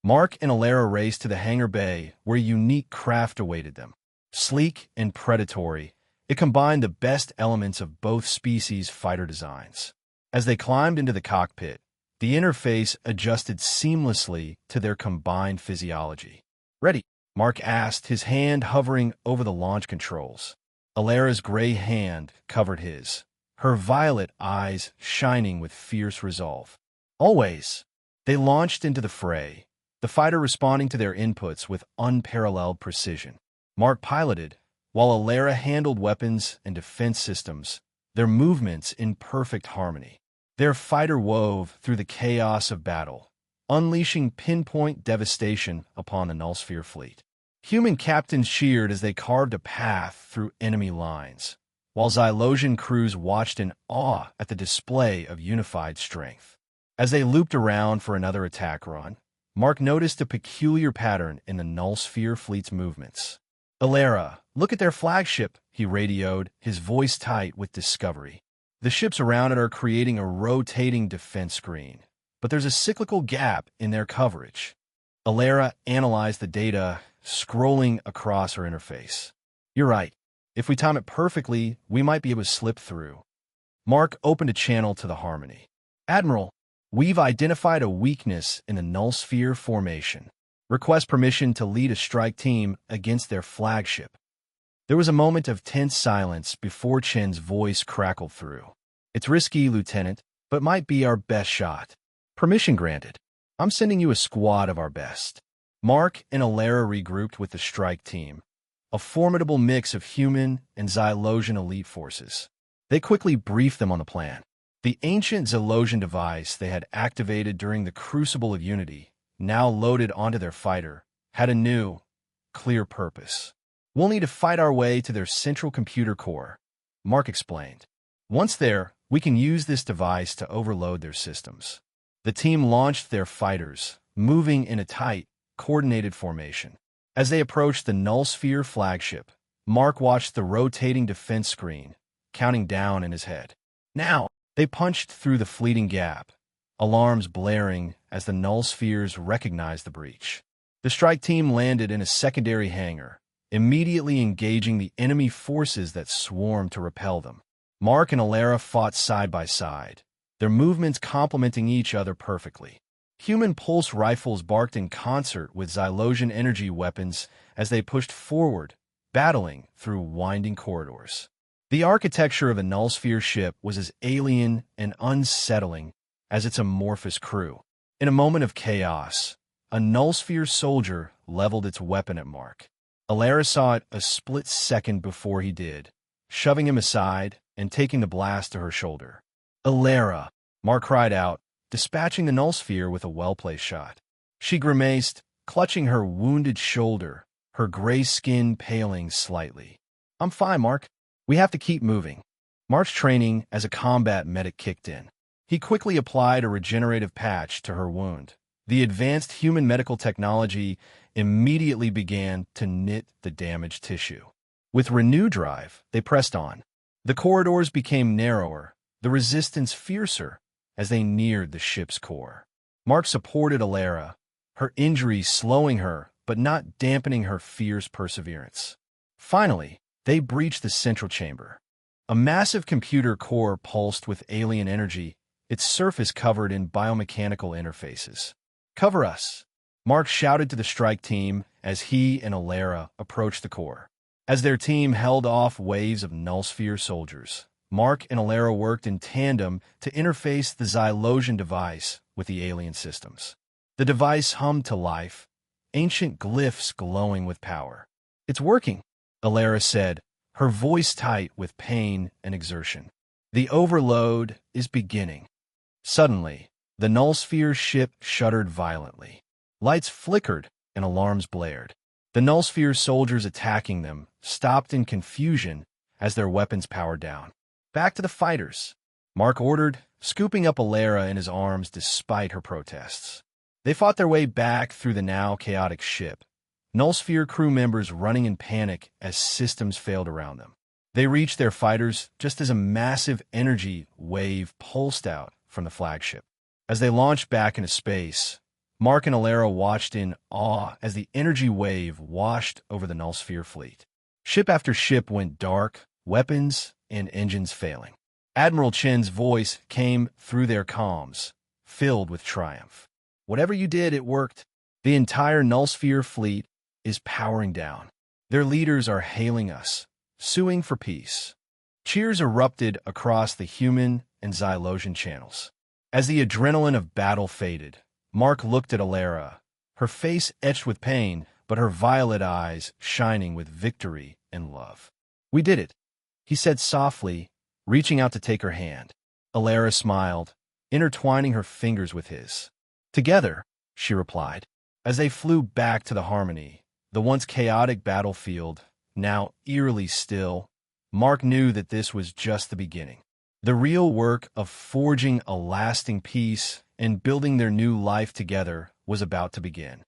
Mark and Elara raced to the hangar bay where a unique craft awaited them. Sleek and predatory, it combined the best elements of both species' fighter designs. As they climbed into the cockpit, the interface adjusted seamlessly to their combined physiology. Ready? Mark asked, his hand hovering over the launch controls. Elara's gray hand covered his, her violet eyes shining with fierce resolve. Always. They launched into the fray, the fighter responding to their inputs with unparalleled precision. Mark piloted, while Elara handled weapons and defense systems, their movements in perfect harmony. Their fighter wove through the chaos of battle, unleashing pinpoint devastation upon the Null Sphere fleet. Human captains cheered as they carved a path through enemy lines, while Xylosian crews watched in awe at the display of unified strength. As they looped around for another attack run, Mark noticed a peculiar pattern in the Null Sphere fleet's movements. Elara, look at their flagship, he radioed, his voice tight with discovery. The ships around it are creating a rotating defense screen, but there's a cyclical gap in their coverage. Elara analyzed the data, scrolling across her interface. You're right. If we time it perfectly, we might be able to slip through. Mark opened a channel to the Harmony. Admiral, we've identified a weakness in the Null Sphere formation. Request permission to lead a strike team against their flagship. There was a moment of tense silence before Chen's voice crackled through. It's risky, Lieutenant, but might be our best shot. Permission granted. I'm sending you a squad of our best. Mark and Elara regrouped with the strike team, a formidable mix of human and Xylosian elite forces. They quickly briefed them on the plan. The ancient Xylosian device they had activated during the Crucible of Unity, now loaded onto their fighter, had a new, clear purpose. "We'll need to fight our way to their central computer core," Mark explained. "Once there, we can use this device to overload their systems." The team launched their fighters, moving in a tight, coordinated formation. As they approached the Null Sphere flagship, Mark watched the rotating defense screen, counting down in his head. Now, they punched through the fleeting gap, alarms blaring as the Null Spheres recognized the breach. The strike team landed in a secondary hangar, immediately engaging the enemy forces that swarmed to repel them. Mark and Elara fought side by side, their movements complementing each other perfectly. Human pulse rifles barked in concert with Xylosian energy weapons as they pushed forward, battling through winding corridors. The architecture of a Null Sphere ship was as alien and unsettling as its amorphous crew. In a moment of chaos, a Null Sphere soldier leveled its weapon at Mark. Elara saw it a split second before he did, shoving him aside and taking the blast to her shoulder. "Elara!" Mark cried out, dispatching the Null Sphere with a well-placed shot. She grimaced, clutching her wounded shoulder, her gray skin paling slightly. "I'm fine, Mark. We have to keep moving." Mark's training as a combat medic kicked in. He quickly applied a regenerative patch to her wound. The advanced human medical technology immediately began to knit the damaged tissue. With renewed drive, they pressed on. The corridors became narrower, the resistance fiercer, as they neared the ship's core. Mark supported Elara, her injury slowing her but not dampening her fierce perseverance. Finally, they breached the central chamber. A massive computer core pulsed with alien energy, its surface covered in biomechanical interfaces. "Cover us!" Mark shouted to the strike team as he and Elara approached the core. As their team held off waves of Null Sphere soldiers, Mark and Elara worked in tandem to interface the Xylosian device with the alien systems. The device hummed to life, ancient glyphs glowing with power. "It's working," Elara said, her voice tight with pain and exertion. "The overload is beginning." Suddenly, the Null Sphere ship shuddered violently. Lights flickered and alarms blared. The Null Sphere soldiers attacking them stopped in confusion as their weapons powered down. "Back to the fighters," Mark ordered, scooping up Elara in his arms despite her protests. They fought their way back through the now chaotic ship, Null Sphere crew members running in panic as systems failed around them. They reached their fighters just as a massive energy wave pulsed out from the flagship. As they launched back into space, Mark and Elara watched in awe as the energy wave washed over the Null Sphere fleet. Ship after ship went dark, weapons and engines failing. Admiral Chen's voice came through their comms, filled with triumph. "Whatever you did, it worked. The entire Null Sphere fleet is powering down. Their leaders are hailing us, suing for peace." Cheers erupted across the human and Xylosian channels. As the adrenaline of battle faded, Mark looked at Elara, her face etched with pain, but her violet eyes shining with victory and love. "We did it," he said softly, reaching out to take her hand. Elara smiled, intertwining her fingers with his. "Together," she replied. As they flew back to the Harmony, the once chaotic battlefield, now eerily still, Mark knew that this was just the beginning. The real work of forging a lasting peace and building their new life together was about to begin.